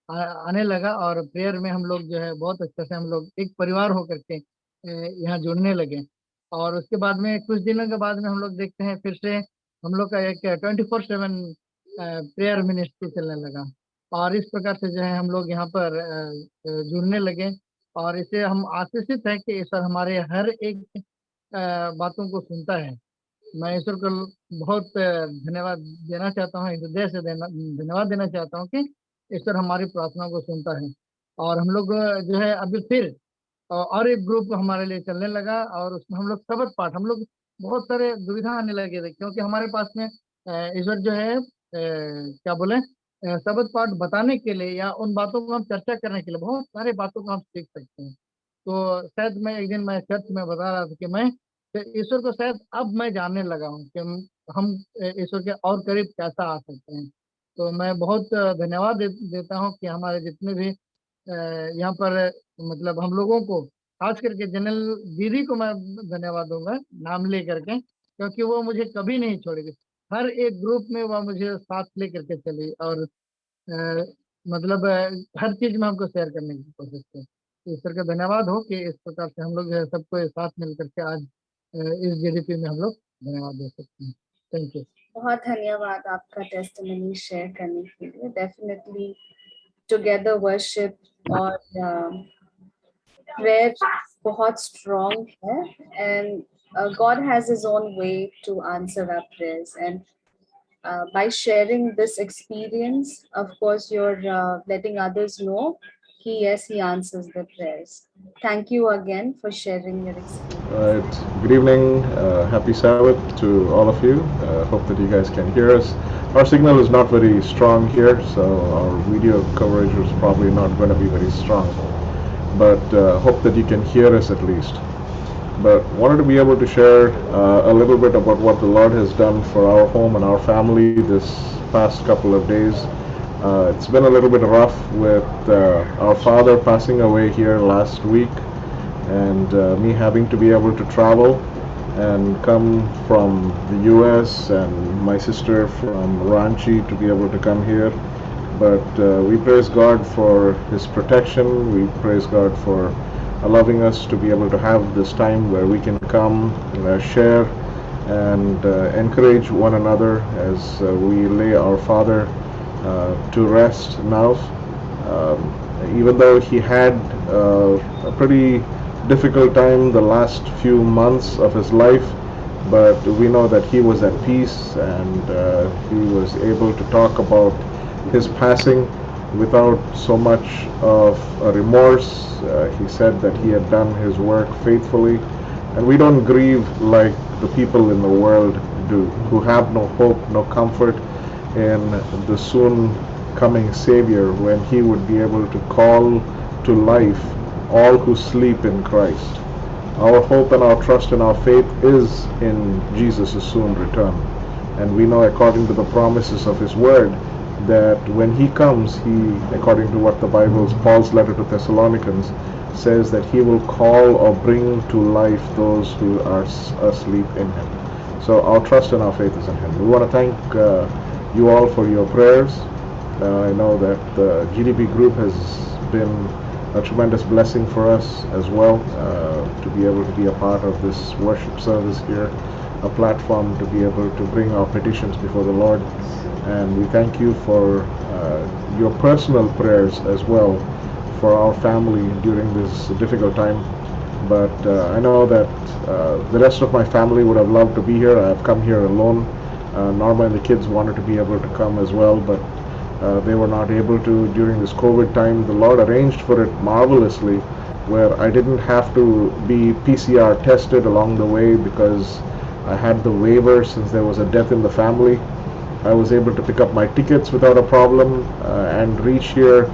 आने लगा, और प्रेयर में हम लोग जो है बहुत अच्छे से हम लोग एक परिवार होकर के यहाँ जुड़ने लगे। और उसके बाद में कुछ दिनों के बाद में हम लोग देखते हैं फिर से हम लोग का एक 24/7 प्रेयर मिनिस्ट्री चलने लगा, और इस प्रकार से जो है हम लोग यहाँ पर जुड़ने लगे। और इससे हम आशीषित हैं कि ईश्वर हमारे हर एक बातों को सुनता है। मैं ईश्वर को बहुत धन्यवाद देना चाहता हूँ, हृदय से धन्यवाद देना चाहता हूँ कि ईश्वर हमारी प्रार्थना को सुनता है। और हम लोग जो है अभी फिर और एक ग्रुप हमारे लिए चलने लगा, और उसमें हम लोग शबद पाठ, हम लोग बहुत सारे दुविधा आने लगे थे, क्योंकि हमारे पास में इस वक्त जो है क्या बोले शबद पाठ बताने के लिए या उन बातों को हम चर्चा करने के लिए बहुत सारे बातों को हम सीख सकते हैं। तो शायद मैं एक दिन मैं चर्च में बता रहा था कि मैं ईश्वर को शायद अब मैं जानने लगा हूँ कि हम ईश्वर के और करीब कैसा आ सकते हैं। तो मैं बहुत धन्यवाद देता हूँ कि हमारे जितने भी यहाँ पर मतलब हम लोगों को, खास करके जनरल दीदी को मैं धन्यवाद दूंगा नाम ले करके, क्योंकि वो मुझे कभी नहीं छोड़ेगी। हर एक ग्रुप में वो मुझे साथ ले करके चली, और मतलब हर चीज में हमको शेयर करने की कोशिश की। तो ईश्वर का धन्यवाद हो कि इस प्रकार से हम लोग जो है सबको साथ मिल करके आज इस जीडीपी में हम लोग धन्यवाद दे सकते हैं। Thank you.
बहुत धन्यवाद आपका टेस्टिमनी शेयर करने के लिए। डेफिनेटली टुगेदर वर्शिप और प्रेयर बहुत स्ट्रॉन्ग है, and God has his own way to answer our prayers, and by sharing this experience, of course, you're letting others know yes, he answers the prayers. Thank you again for sharing your experience.
Good evening, happy Sabbath to all of you. Hope that you guys can hear us. Our signal is not very strong here, so our video coverage is probably not going to be very strong, but hope that you can hear us at least. But wanted to be able to share a little bit about what the Lord has done for our home and our family this past couple of days. It's been a little bit rough with our father passing away here last week, and me having to be able to travel and come from the US and my sister from Ranchi to be able to come here. But we praise God for His protection. We praise God for allowing us to be able to have this time where we can come, share and encourage one another as we lay our father to rest now. Even though he had a pretty difficult time the last few months of his life, but we know that he was at peace, and he was able to talk about his passing without so much of a remorse. He said that he had done his work faithfully, and we don't grieve like the people in the world do, who have no hope, no comfort in the soon coming Savior, when he would be able to call to life all who sleep in Christ. Our hope and our trust and our faith is in Jesus' soon return, and we know according to the promises of his word that when he comes, he, according to what the Bible's Paul's letter to Thessalonians says, that he will call or bring to life those who are asleep in him. So our trust and our faith is in him. We want to thank you all for your prayers. I know that the GDP group has been a tremendous blessing for us as well, to be able to be a part of this worship service here, a platform to be able to bring our petitions before the Lord. And we thank you for your personal prayers as well for our family during this difficult time. But I know that the rest of my family would have loved to be here. I have come here alone. Norma and the kids wanted to be able to come as well, but they were not able to during this COVID time. The Lord arranged for it marvelously, where I didn't have to be PCR tested along the way because I had the waiver since there was a death in the family. I was able to pick up my tickets without a problem and reach here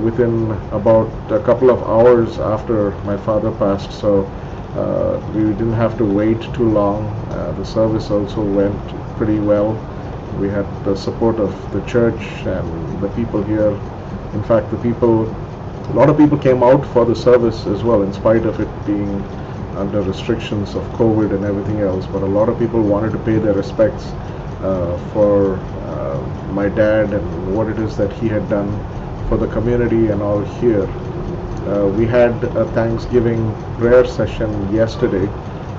within about a couple of hours after my father passed. So we didn't have to wait too long. The service also went pretty well. We had the support of the church and the people here. In fact, a lot of people came out for the service as well, in spite of it being under restrictions of COVID and everything else. But a lot of people wanted to pay their respects for my dad and what it is that he had done for the community and all here. We had a Thanksgiving prayer session yesterday,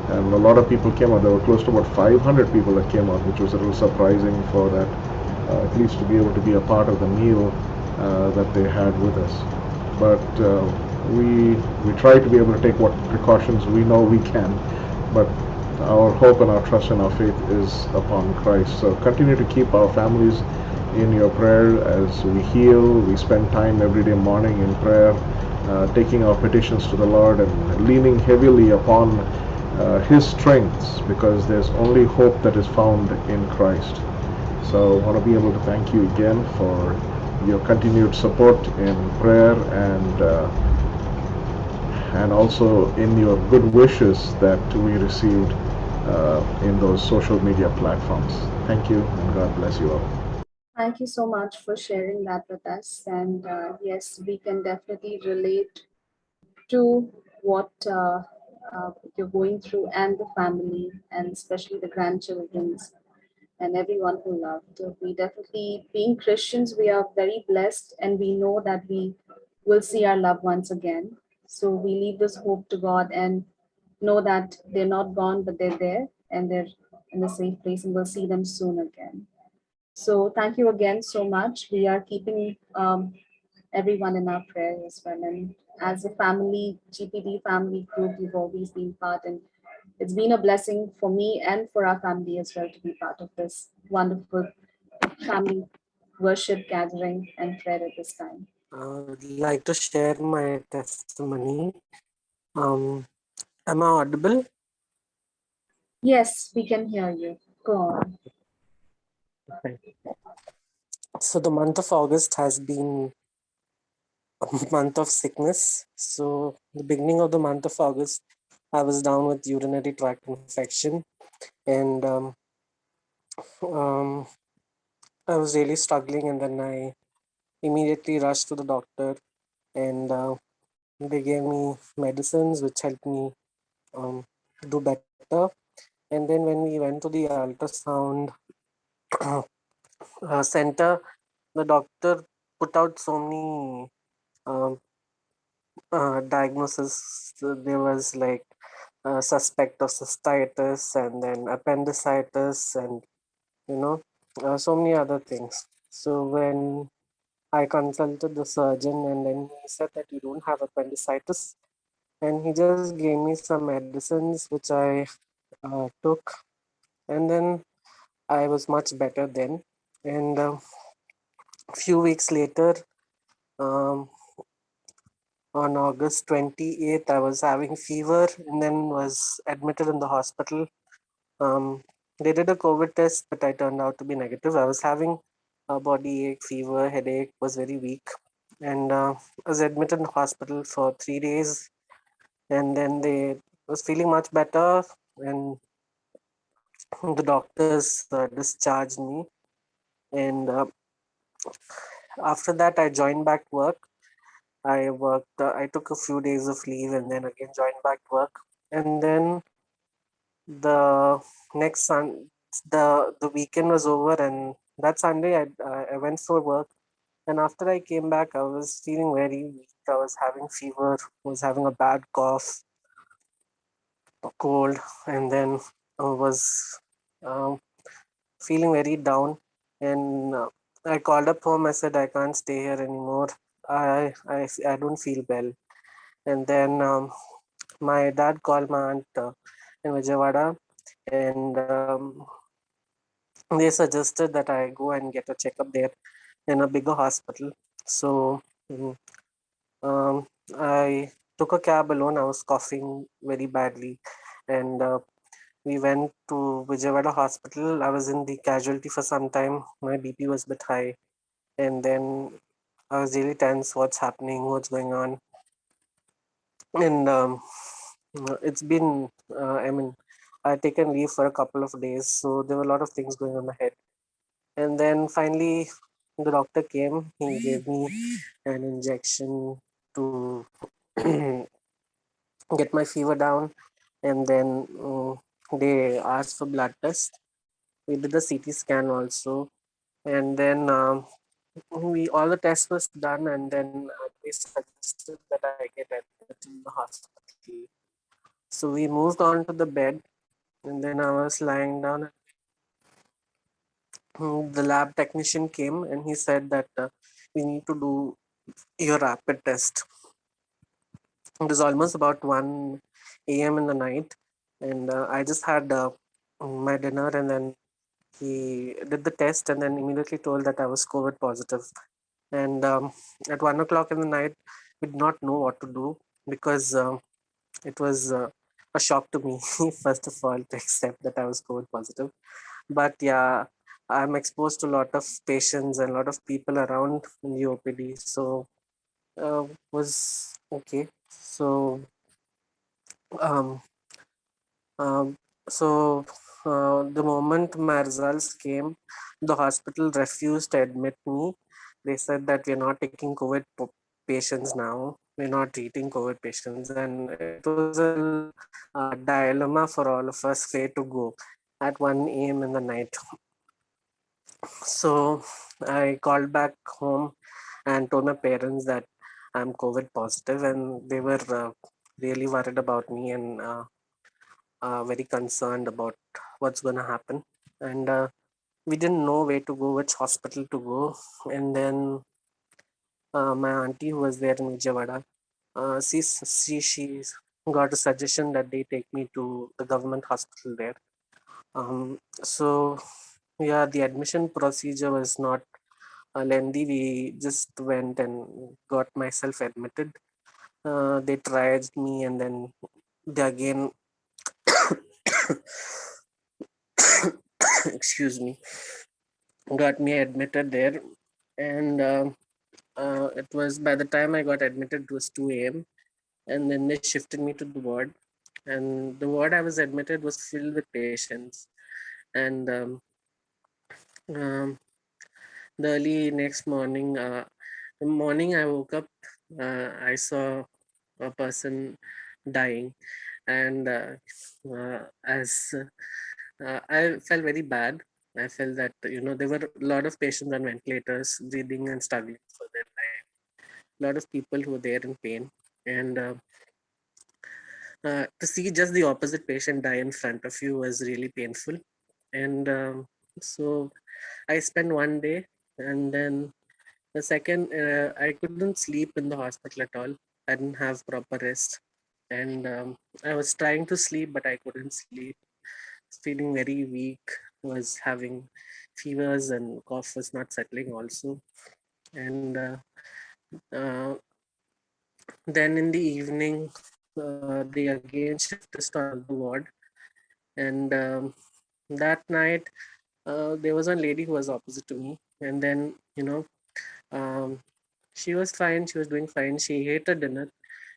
and a lot of people came out. There were close to about 500 people that came out, which was a little surprising for that, at least to be able to be a part of the meal that they had with us. But we try to be able to take what precautions we know we can, but our hope and our trust and our faith is upon Christ. So continue to keep our families in your prayer as we heal. We spend time every day morning in prayer, taking our petitions to the Lord and leaning heavily upon His strengths, because there's only hope that is found in Christ. So I want to be able to thank you again for your continued support in prayer and also in your good wishes that we received in those social media platforms. Thank you, and God bless you all.
Thank you so much for sharing that with us. And yes, we can definitely relate to what you're going through, and the family, and especially the grandchildren's and everyone who loved. We definitely, being Christians, we are very blessed, and we know that we will see our loved ones again. So we leave this hope to God and know that they're not gone, but they're there and they're in a safe place, and we'll see them soon again. So thank you again so much. We are keeping everyone in our prayers as well. And as a family, GPD family group, we've always been part, and it's been a blessing for me and for our family as well to be part of this wonderful family worship gathering and prayer at this time.
I would like to share my testimony. Am I audible?
Yes, we can hear you. Go on.
Okay. So the month of August has been a month of sickness. So the beginning of the month of August, I was down with urinary tract infection, and I was really struggling. And then I immediately rushed to the doctor, and they gave me medicines which helped me do better. And then when we went to the ultrasound center, the doctor put out so many diagnosis. There was like a suspect of cystitis, and then appendicitis, and so many other things. So when I consulted the surgeon, and then he said that you don't have appendicitis, and he just gave me some medicines which I took, and then I was much better then. And a few weeks later, um, on August 28th, I was having fever and then was admitted in the hospital. They did a COVID test, but I turned out to be negative. I was having a body ache, fever, headache, was very weak. And I was admitted in the hospital for 3 days. And then they was feeling much better. And the doctors discharged me. And after that, I joined back work. I worked. I took a few days of leave and then again joined back work. And then the next the weekend was over, and that Sunday I went for work. And after I came back, I was feeling very weak. I was having fever. Was having a bad cough, a cold, and then I was um, feeling very down. And I called up home. I said I can't stay here anymore. I don't feel well. And then my dad called my aunt in Vijayawada, and they suggested that I go and get a checkup there in a bigger hospital. So I took a cab alone. I was coughing very badly, and we went to Vijayawada hospital. I was in the casualty for some time. My BP was a bit high, and then I was really tense. What's happening? What's going on? And it's been, I'd taken leave for a couple of days, so there were a lot of things going on my head. And then finally, the doctor came. He gave me an injection to get my fever down, and then they asked for blood test. We did the CT scan also, and then we all the tests was done, and then they suggested that I get admitted in the hospital. So we moved on to the bed, and then I was lying down. The lab technician came, and he said that we need to do your rapid test. It was almost about 1 a.m. in the night, and I just had my dinner, and then he did the test and then immediately told that I was COVID positive. And at 1 o'clock in the night, we did not know what to do because it was a shock to me, first of all, to accept that I was COVID positive. But yeah, I'm exposed to a lot of patients and a lot of people around in the OPD, so was okay. So um, um, so the moment my results came, the hospital refused to admit me. They said that we're not taking COVID patients now. We're not treating COVID patients, and it was a dilemma for all of us where to go at 1 a.m. in the night. So I called back home and told my parents that I'm COVID positive, and they were really worried about me and very concerned about what's going to happen. And we didn't know where to go, which hospital to go. And then my auntie, who was there in Vijayawada, she got a suggestion that they take me to the government hospital there. So yeah, the admission procedure was not lengthy. We just went and got myself admitted. They triaged me and then they again excuse me, got me admitted there. And it was, by the time I got admitted, it was 2 a.m. And then they shifted me to the ward. And the ward I was admitted was filled with patients. And um, the early next morning, the morning I woke up, I saw a person dying. And as I felt very bad. I felt that, there were a lot of patients on ventilators, breathing and struggling for their life. A lot of people who were there in pain. And to see just the opposite patient die in front of you was really painful. And so I spent one day, and then the second, I couldn't sleep in the hospital at all. I didn't have proper rest. And I was trying to sleep, but I couldn't sleep. Feeling very weak, was having fevers, and cough was not settling also. And uh, then in the evening, they again shifted us to another ward. And that night, there was one lady who was opposite to me. And then, um, she was fine. She was doing fine. She ate her dinner.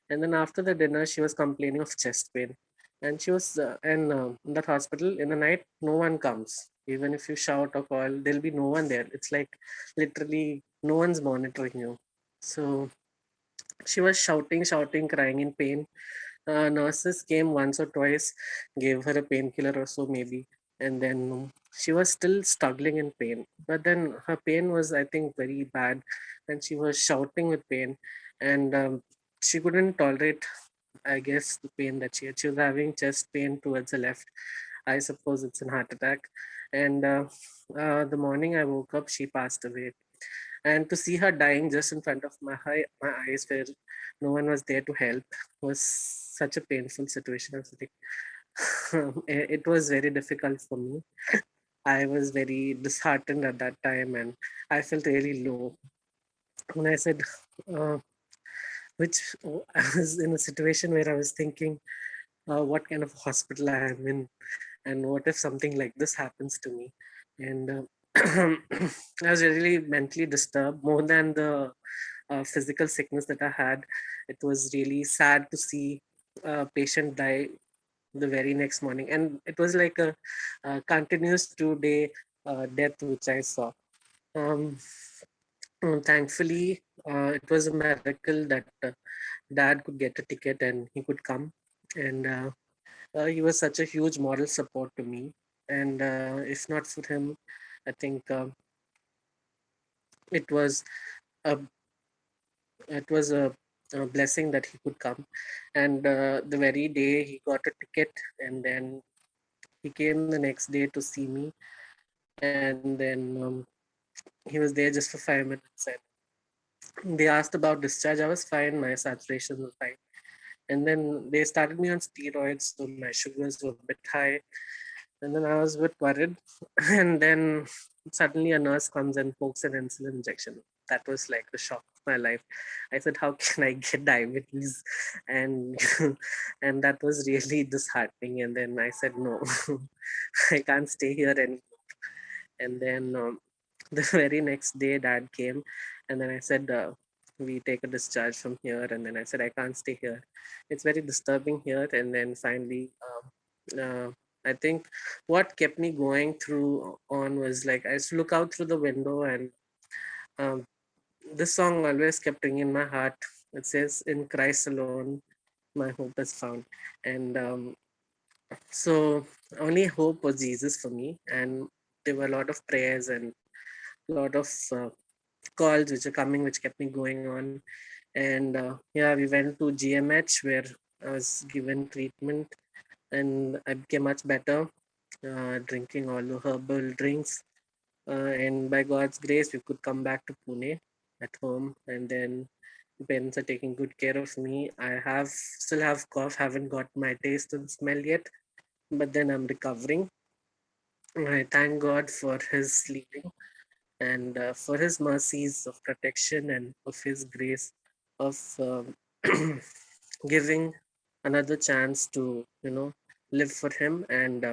And then after the dinner, she was complaining of chest pain. And she was, in that hospital in the night, no one comes. Even if you shout or call, there'll be no one there. It's like literally no one's monitoring you. So she was shouting, crying in pain. Nurses came once or twice, gave her a painkiller or so maybe, and then she was still struggling in pain. But then her pain was, I think, very bad, and she was shouting with pain, and she couldn't tolerate, I guess, the pain that she had. She was having chest pain towards the left. I suppose it's a heart attack. And the morning I woke up, she passed away. And to see her dying just in front of my eyes, where no one was there to help, was such a painful situation. I was like, it was very difficult for me. I was very disheartened at that time, and I felt really low. And I said, uh, I was in a situation where I was thinking, what kind of hospital I am in, and what if something like this happens to me. And I was really mentally disturbed more than the physical sickness that I had. It was really sad to see a patient die the very next morning, and it was like a continuous 2-day death which I saw. um, Thankfully, it was a miracle that dad could get a ticket and he could come. And he was such a huge moral support to me. And if not for him, I think it was a a blessing that he could come. And the very day he got a ticket, and then he came the next day to see me. And then he was there just for 5 minutes. And they asked about discharge. I was fine. My saturation was fine. And then they started me on steroids, so my sugars were a bit high. And then I was a bit worried. And then suddenly a nurse comes and pokes an insulin injection. That was like the shock of my life. I said, how can I get diabetes? And and that was really disheartening. And then I said, no, I can't stay here anymore. And then the very next day, Dad came, and then I said, we take a discharge from here. And then I said, I can't stay here. It's very disturbing here. And then finally, I think what kept me going through on was like I used to look out through the window, and um, this song always kept ringing in my heart. It says, "In Christ alone, my hope is found," and so only hope was Jesus for me. And there were a lot of prayers and a lot of calls which are coming, which kept me going on. And yeah, we went to GMH where I was given treatment, and I became much better, drinking all the herbal drinks. And by God's grace, we could come back to Pune at home, and then the parents are taking good care of me. I still have cough, haven't got my taste and smell yet, but then I'm recovering. I thank God for His leading and for His mercies of protection and of His grace of giving another chance to live for Him. And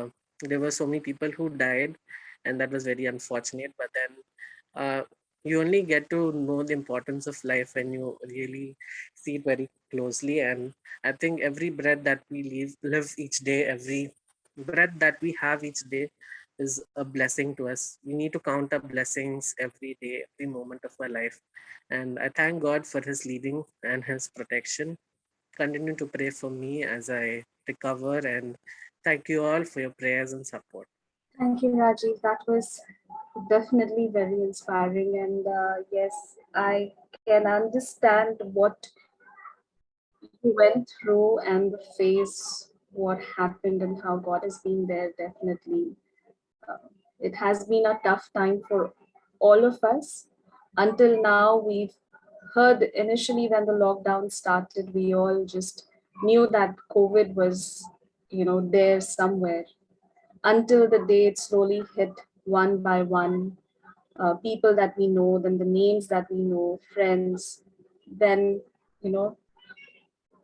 there were so many people who died, and that was very unfortunate. But then you only get to know the importance of life when you really see it very closely. And I think every breath that we live each day, every breath that we have each day is a blessing to us. We need to count our blessings every day, every moment of our life. And I thank God for His leading and His protection. Continue to pray for me as I recover, and thank you all for your prayers and support.
Thank you, Rajiv. That was definitely very inspiring. And yes, I can understand what you went through and the phase, what happened, and how God has been there. Definitely. It has been a tough time for all of us. Until now, we've heard initially when the lockdown started, we all just knew that COVID was, there somewhere, until the day it slowly hit one by one. People that we know, then the names that we know, friends, then,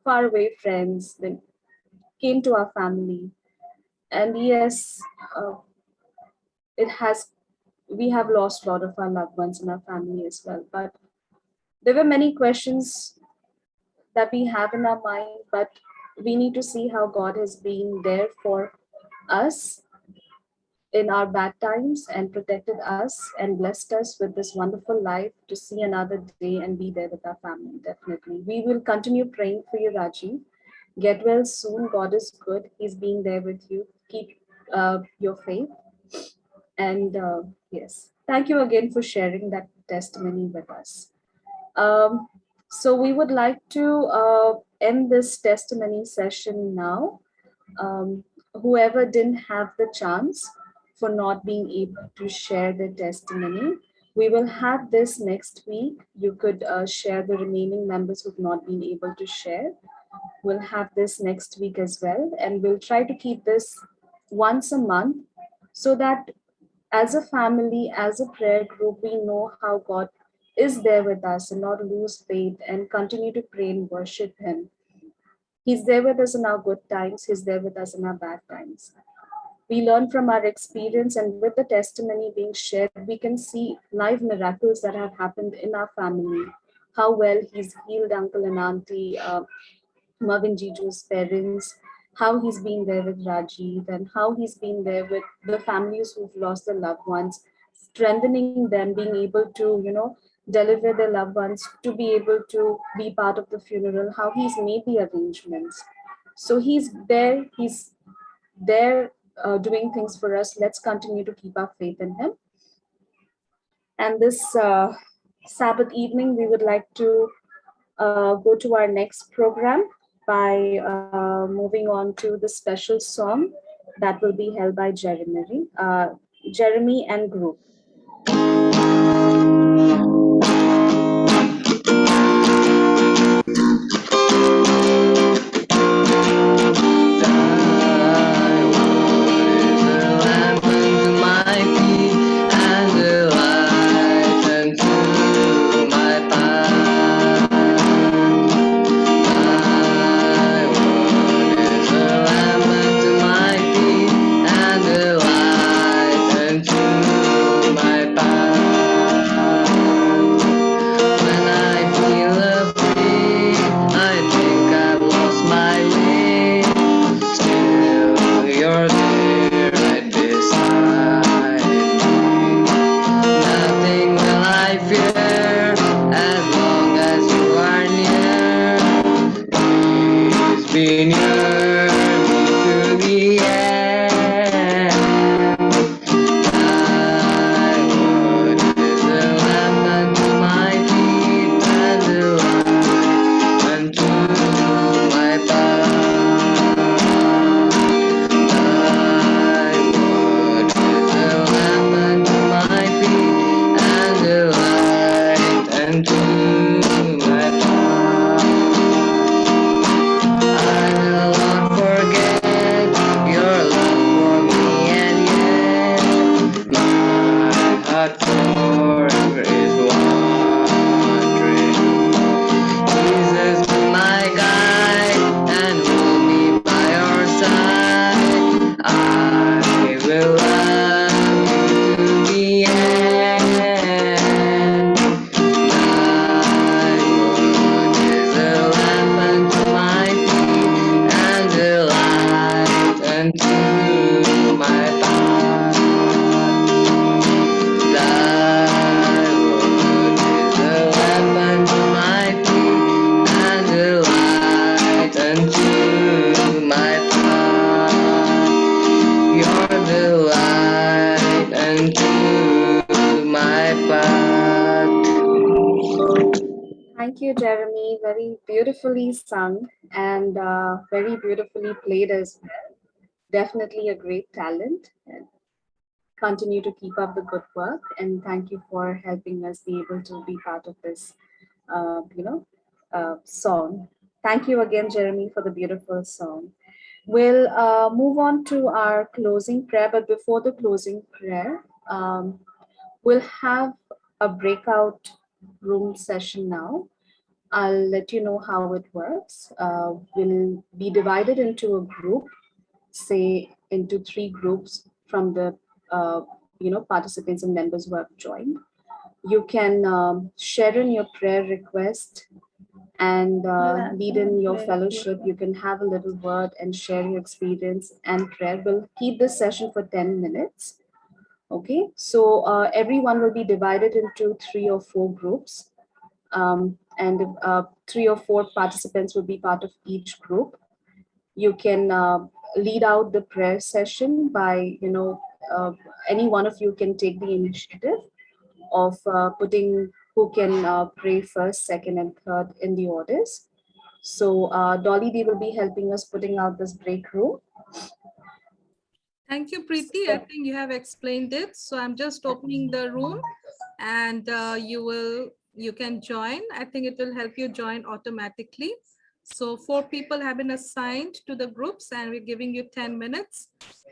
far away friends, then came to our family. And yes, it has, we have lost a lot of our loved ones in our family as well. But there were many questions that we have in our mind, but we need to see how God has been there for us in our bad times and protected us and blessed us with this wonderful life to see another day and be there with our family. Definitely. We will continue praying for you, Rajiv. Get well soon. God is good. He's being there with you. Keep your faith. And yes, thank you again for sharing that testimony with us. So we would like to end this testimony session now. Whoever didn't have the chance for not being able to share their testimony, we will have this next week. You could share the remaining members who've not been able to share. We'll have this next week as well. And we'll try to keep this once a month so that as a family, as a prayer group, we know how God is there with us and not lose faith and continue to pray and worship Him. He's there with us in our good times. He's there with us in our bad times. We learn from our experience, and with the testimony being shared, we can see live miracles that have happened in our family. How well He's healed Uncle and Auntie Marvin Jiju's parents, how He's been there with Rajiv, and how He's been there with the families who've lost their loved ones, strengthening them, being able to, deliver their loved ones, to be able to be part of the funeral, how He's made the arrangements. So He's there doing things for us. Let's continue to keep our faith in Him. And this Sabbath evening, we would like to go to our next program by moving on to the special song that will be held by Jeremy and group. you, Jeremy. Very beautifully sung and very beautifully played as well. Definitely a great talent. And continue to keep up the good work. And thank you for helping us be able to be part of this, song. Thank you again, Jeremy, for the beautiful song. We'll move on to our closing prayer. But before the closing prayer, we'll have a breakout room session now. I'll let you know how it works. We'll be divided into a group, say into 3 groups from the participants and members who have joined. You can share in your prayer request and lead in your fellowship. You can have a little word and share your experience and prayer. We'll keep this session for 10 minutes. Okay, so everyone will be divided into 3 or 4 groups, and 3 or 4 participants will be part of each group. You can lead out the prayer session by, any one of you can take the initiative of putting who can pray first, second, and third in the orders. So Dolly, they will be helping us putting out this break room.
Thank you, Preeti. I think you have explained it. So I'm just opening the room, and you can join. I think it will help you join automatically. So 4 people have been assigned to the groups, and we're giving you 10 minutes,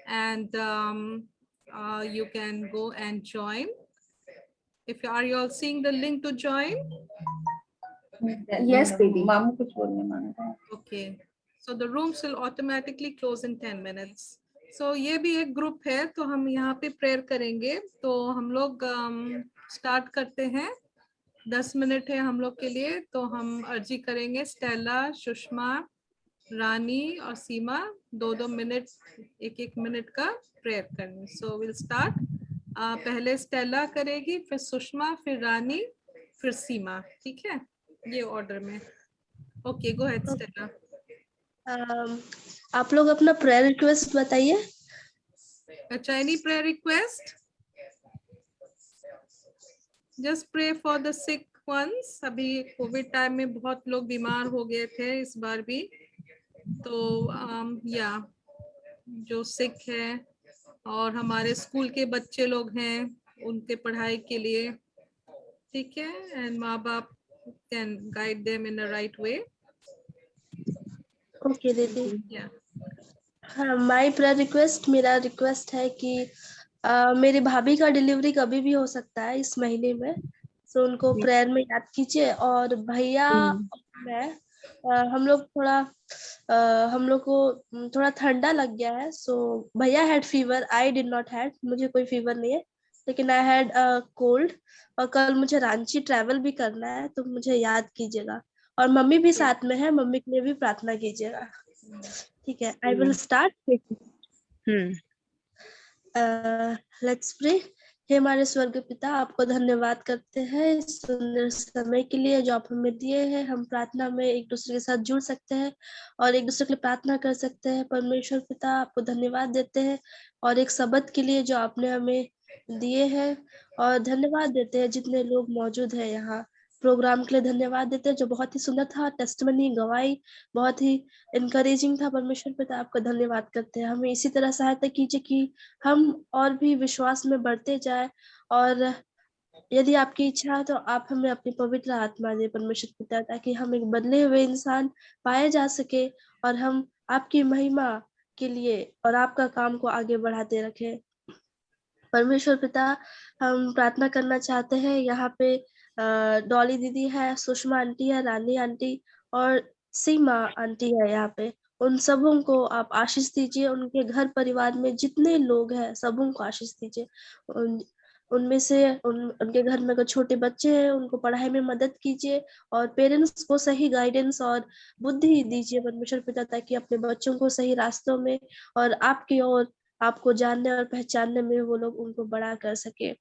and you can go and join. Are you all seeing the link to join?
Yes, baby.
Okay. So the rooms will automatically close in 10 minutes. So ये भी एक group है, तो हम यहाँ पे prayer करेंगे. तो हम लोग स्टार्ट करते हैं. 10 मिनट है हम लोग के लिए. तो हम अर्जी करेंगे स्टेला, सुषमा, रानी और सीमा 2-2 मिनट, 1-1 मिनट का प्रेयर करने. So will start. पहले स्टेला करेगी, फिर सुषमा, फिर रानी, फिर सीमा. ठीक है, ये ऑर्डर में. Okay, go ahead Stella.
आप लोग अपना प्रेयर रिक्वेस्ट बताइए.
अच्छा, any prayer request? Just pray for the sick ones. अभी कोविड टाइम में बहुत लोग बीमार हो गए थे इस बार भी. तो जो सिक है और हमारे स्कूल के बच्चे लोग हैं उनके पढ़ाई के लिए. ठीक है, एंड माँ बाप can guide them in the right way.
Okay दीदी. हाँ, माय प्रेयर रिक्वेस्ट, मेरा रिक्वेस्ट है कि मेरी भाभी का डिलीवरी कभी भी हो सकता है इस महीने में. सो उनको प्रेयर में याद कीजिए. और भैया मैं हम लोग को थोड़ा ठंडा लग गया है. सो भैया had fever, I did not had. मुझे कोई फीवर नहीं है, लेकिन आई हैड कोल्ड. और कल मुझे रांची ट्रैवल भी करना है, तो मुझे याद कीजिएगा. और मम्मी भी साथ में है, मम्मी के लिए भी प्रार्थना कीजिएगा. ठीक है, I will start. Let's pray. हे हमारे स्वर्ग पिता, आपको धन्यवाद करते हैं इस सुंदर समय के लिए जो आप हमें दिए हैं. हम प्रार्थना में एक दूसरे के साथ जुड़ सकते हैं और एक दूसरे के लिए प्रार्थना कर सकते हैं. परमेश्वर पिता, आपको धन्यवाद देते हैं और एक शब्द के लिए जो आपने हमें दिए हैं. और धन्यवाद देते हैं जितने लोग मौजूद हैं यहाँ प्रोग्राम के लिए. धन्यवाद देते हैं जो बहुत ही सुंदर था. टेस्टमनी, गवाही बहुत ही इनकरेजिंग था. परमेश्वर पिता, आपका धन्यवाद करते हैं. हमें इसी तरह सहायता कीजिए कि हम और भी विश्वास में बढ़ते जाए. और यदि आपकी इच्छा है तो आप हमें अपनी पवित्र आत्मा दे परमेश्वर पिता, ताकि हम एक बदले हुए इंसान पाए जा सके और हम आपकी महिमा के लिए और आपका काम को आगे बढ़ाते रखें. परमेश्वर पिता, हम प्रार्थना करना चाहते हैं. यहाँ पे डॉली दीदी है, सुषमा आंटी है, रानी आंटी और सीमा आंटी है. यहाँ पे उन सबों को आप आशीष दीजिए. उनके घर परिवार में जितने लोग हैं सबों को आशीष दीजिए. उनमें से उनके घर में अगर छोटे बच्चे हैं उनको पढ़ाई में मदद कीजिए. और पेरेंट्स को सही गाइडेंस और बुद्धि दीजिए परमेश्वर पिता, ताकि अपने बच्चों को सही रास्तों में और आपकी ओर आपको जानने और पहचानने में वो लोग उनको बड़ा कर सके.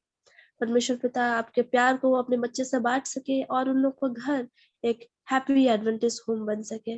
परमेश्वर पिता, आपके प्यार को अपने बच्चे से बांट सके और उन लोग को घर एक हैप्पी एडवेंटिस्ट होम बन सके.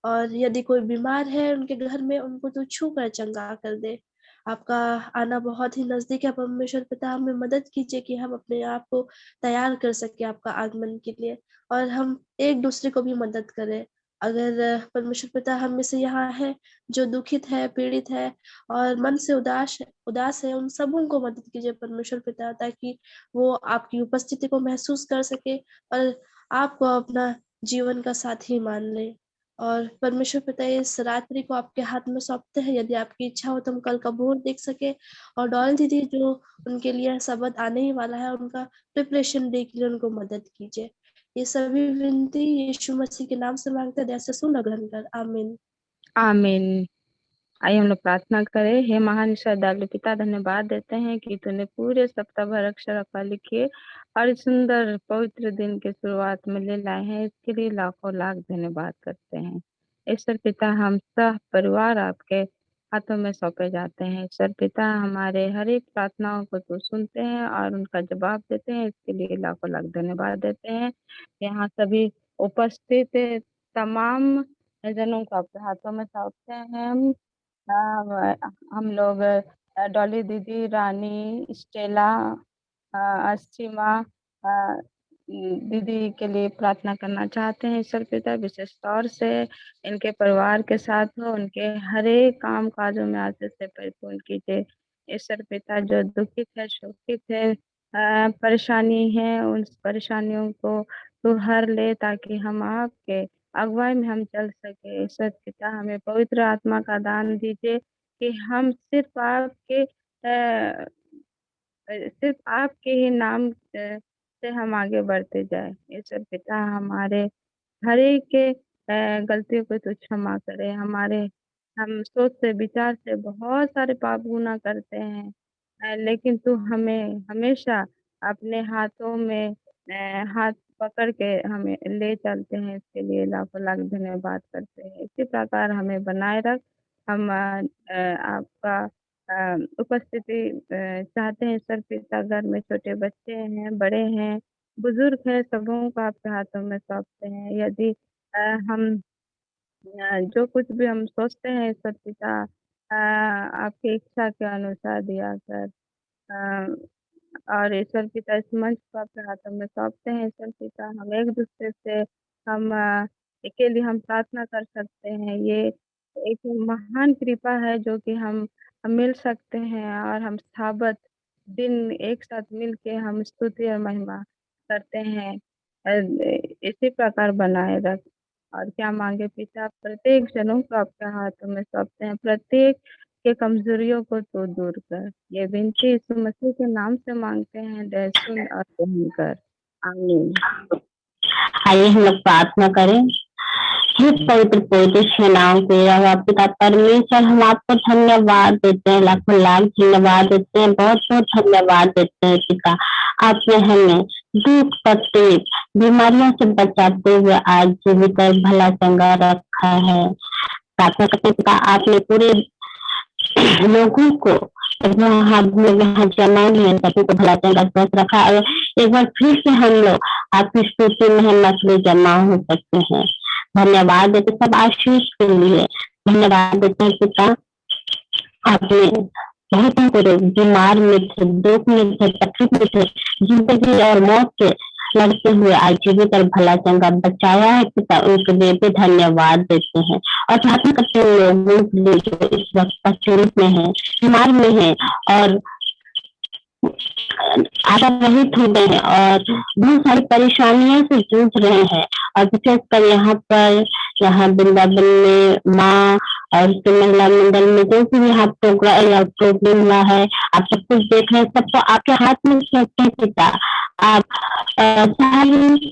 और यदि कोई बीमार है उनके घर में, उनको तो छू कर चंगा कर दे. आपका आना बहुत ही नजदीक है परमेश्वर पिता, हमें मदद कीजिए कि हम अपने आप को तैयार कर सके आपका आगमन के लिए, और हम एक दूसरे को भी मदद करें। अगर परमेश्वर पिता हम में से यहाँ है जो दुखित है, पीड़ित है और मन से उदास है, उन सबों को मदद कीजिए परमेश्वर पिता, ताकि वो आपकी उपस्थिति को महसूस कर सके और आपको अपना जीवन का साथी मान ले। और परमेश्वर पिता इस रात्रि को आपके हाथ में सौंपते हैं, यदि आपकी इच्छा हो तो हम कल का भोर देख सके, और डॉल दीदी जो उनके लिए शब्द आने ही वाला है उनका प्रिपरेशन डे के लिए उनको मदद कीजिए। ये सभी विनती यीशु मसीह के नाम से मांगते हैं, दया से सुन और ग्रहण कर, आमीन।
आमीन। आइए हम लोग प्रार्थना करें। हे महान श्रद्धालु पिता, धन्यवाद देते हैं कि तूने पूरे सप्ताह भर अक्षर रखवाली किए और इस सुंदर पवित्र दिन के शुरुआत में ले लाए हैं, इसके लिए लाखों लाख धन्यवाद करते हैं। ईश्वर पिता, हम सब परिवार आपके हाथों में सौंपे जाते हैं। ईश्वर पिता, हमारे हर एक प्रार्थनाओं को तू सुनते हैं और उनका जवाब देते हैं, इसके लिए लाखों लाख धन्यवाद देते हैं। यहाँ सभी उपस्थित तमाम जनों को आपके हाथों में सौंपते हैं। हम लोग डॉली दीदी, रानी, स्टेला, अस्थिमा दीदी के लिए प्रार्थना करना चाहते हैं। ईश्वर पिता, विशेष तौर से इनके परिवार के साथ हो, उनके हर एक काम काजों में आशीष से परिपूर्ण कीजिए। ईश्वर पिता, जो दुखित है, शोकित है, परेशानी है, उन परेशानियों को तू हर ले, ताकि हम आपके अगुवाई में हम चल सके। ईश्वर पिता, हमें पवित्र आत्मा का दान दीजिए कि हम सिर्फ आपके ही नाम से हम आगे बढ़ते जाए। ईश्वर पिता, हमारे हर एक के गलतियों को तो क्षमा करे। हम सोच से विचार से बहुत सारे पाप गुनाह करते हैं, लेकिन तू हमें हमेशा अपने हाथों में हाथ पकड़ के हमें ले चलते हैं, इसके लिए लाखों लाख धन्यवाद करते हैं। इसी प्रकार हमें बनाए रख। हम आपका उपस्थिति चाहते हैं। ईश्वर पिता, घर में छोटे बच्चे हैं, बड़े हैं, बुजुर्ग हैं, सबों को आपके हाथों में सौंपते हैं। यदि हम जो कुछ भी हम सोचते हैं, ईश्वर पिता आपकी इच्छा के अनुसार दिया कर। और ईश्वर पिता, इस मंच को आपके हाथों में सौंपते हैं। ईश्वर पिता, हम एक दूसरे से हम के लिए हम प्रार्थना कर सकते हैं। ये एक महान कृपा है जो कि हम मिल सकते हैं और हम साबत दिन एक साथ मिल के हम स्तुति और महिमा करते हैं। इसी प्रकार बनाए रख। और क्या मांगे पिता, प्रत्येक जनों को आपके हाथों में सौंपते हैं, प्रत्येक के कमजोरियों को तो दूर कर। ये विनती यीशु मसीह के नाम से मांगते हैं, दया सुन और ग्रहण कर, आमीन।
आइए हम लोग प्रार्थना करें। हे पवित्र पवित्र सेनाओं के यहोवा पिता परमेश्वर, हम आपको धन्यवाद देते हैं, लाखों लाख धन्यवाद देते हैं, बहुत बहुत धन्यवाद देते हैं पिता। आपने हमें दुख तकलीफ बीमारियों से बचाते हुए आज जीवित और भला चंगा रखा है। प्रार्थना करते हैं पिता, आपने पूरे लोगों को यहाँ जमा है, सभी को भला चंगा स्वस्थ रखा। और एक बार फिर से हम लोग आपकी स्तुति महिमा के लिए जमा हो सकते हैं। धन्यवाद देते सब आशीष के लिए, धन्यवाद देते हैं पिता। आपने बहुत ही बीमार में थे, दुख में थे, तकलीफ में थे, जिंदगी और मौत से लड़ते हुए आज जीवित और भला चंगा बचाया है पिता, उनके लिए भी धन्यवाद देते हैं। और प्रार्थना करते हैं लोगों के लिए जो इस वक्त पीड़ित में है, बीमार में है और आशा रहित हो गए हैं और बहुत सारी परेशानियों से जूझ रहे हैं। और विशेषकर यहाँ वृंदावन में माँ और उसके महिला मंडल में जो भी यहाँ प्रॉब्लम हुआ है, आप सब कुछ देख रहे हैं, सबको आपके हाथ में रखते हैं पिता। आप सारी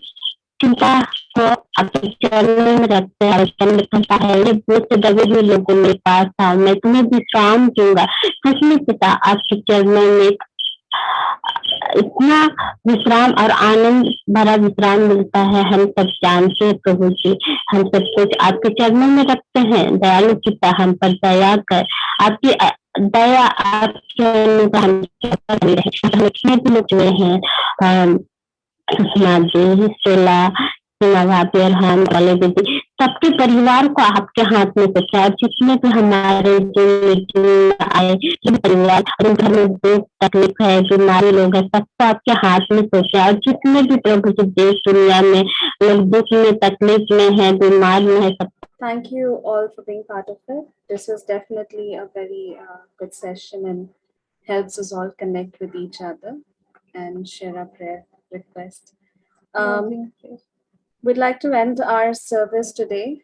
चिंता को आपके चरणों में रखते हैं। कहता है ये बोझ से दबे हुए लोगों मेरे पास आओ, मैं तुम्हें विश्राम दूंगा। सचमुच पिता, आपके चरणों में इतना विश्राम और आनंद भरा विश्राम मिलता है, हम सब जानते हैं प्रभु जी। हम सब कुछ आपके चरणों में रखते हैं। दयालु पिता, हम पर दया कर, आपकी दया आपके लोग जुड़े हैं, सुषमा जी, सेला सीमा भाभी और हम वाले दीदी सबके परिवार को आपके हाथ में सोचा, और जितने भी हमारे जो मीटिंग में आए जो परिवार और घर में दुख तकलीफ है, बीमारी लोग है, सबको आपके हाथ में सोचा, और जितने भी प्रभु जी देश दुनिया में लोग दुख में तकलीफ में है, बीमार में है, सब
Thank you all for being part of it. This was definitely a very good session and helps us all connect with each other and share our prayer request. We'd like to end our service today.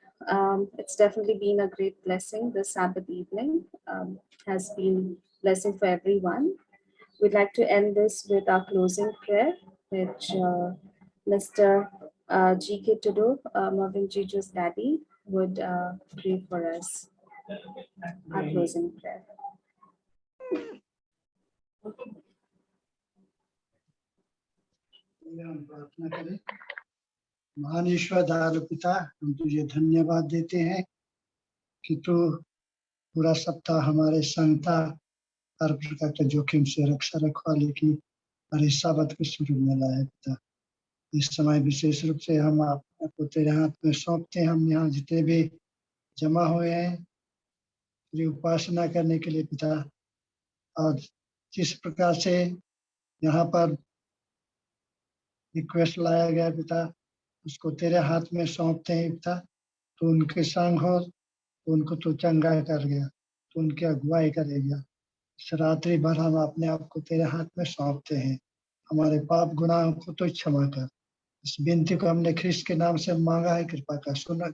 It's definitely been a great blessing. This Sabbath evening has been blessing for everyone. We'd like to end this with our closing prayer, which Mr. G.K. Tudu, Marvin Jiju's daddy, would pray for us. Our closing prayer.
हम प्रार्थना करें। महान ईश्वर दयालु पिता, हम तुझे धन्यवाद देते हैं कि तू पूरा सप्ताह हमारे संग था, हर प्रकार के जोखिम से रक्षा रखवाले की और इस साबत को शुरू में लाया पिता। इस समय विशेष रूप से हम आपको तेरे हाथ में सौंपते हैं। हम यहाँ जितने भी जमा हुए हैं तेरी उपासना करने के लिए पिता, और जिस प्रकार से यहाँ पर रिक्वेस्ट लाया गया पिता, उसको तेरे हाथ में सौंपते हैं पिता। तो उनके संग हो, तो उनको तो चंगा कर गया, तो उनकी अगुवाई करेगा। इस रात्रि भर हम अपने आप को तेरे हाथ में सौंपते हैं। हमारे पाप गुनाहों को तो क्षमा कर। इस विनती को हमने ख्रिस्त के नाम से मांगा है, कृपा का सुना।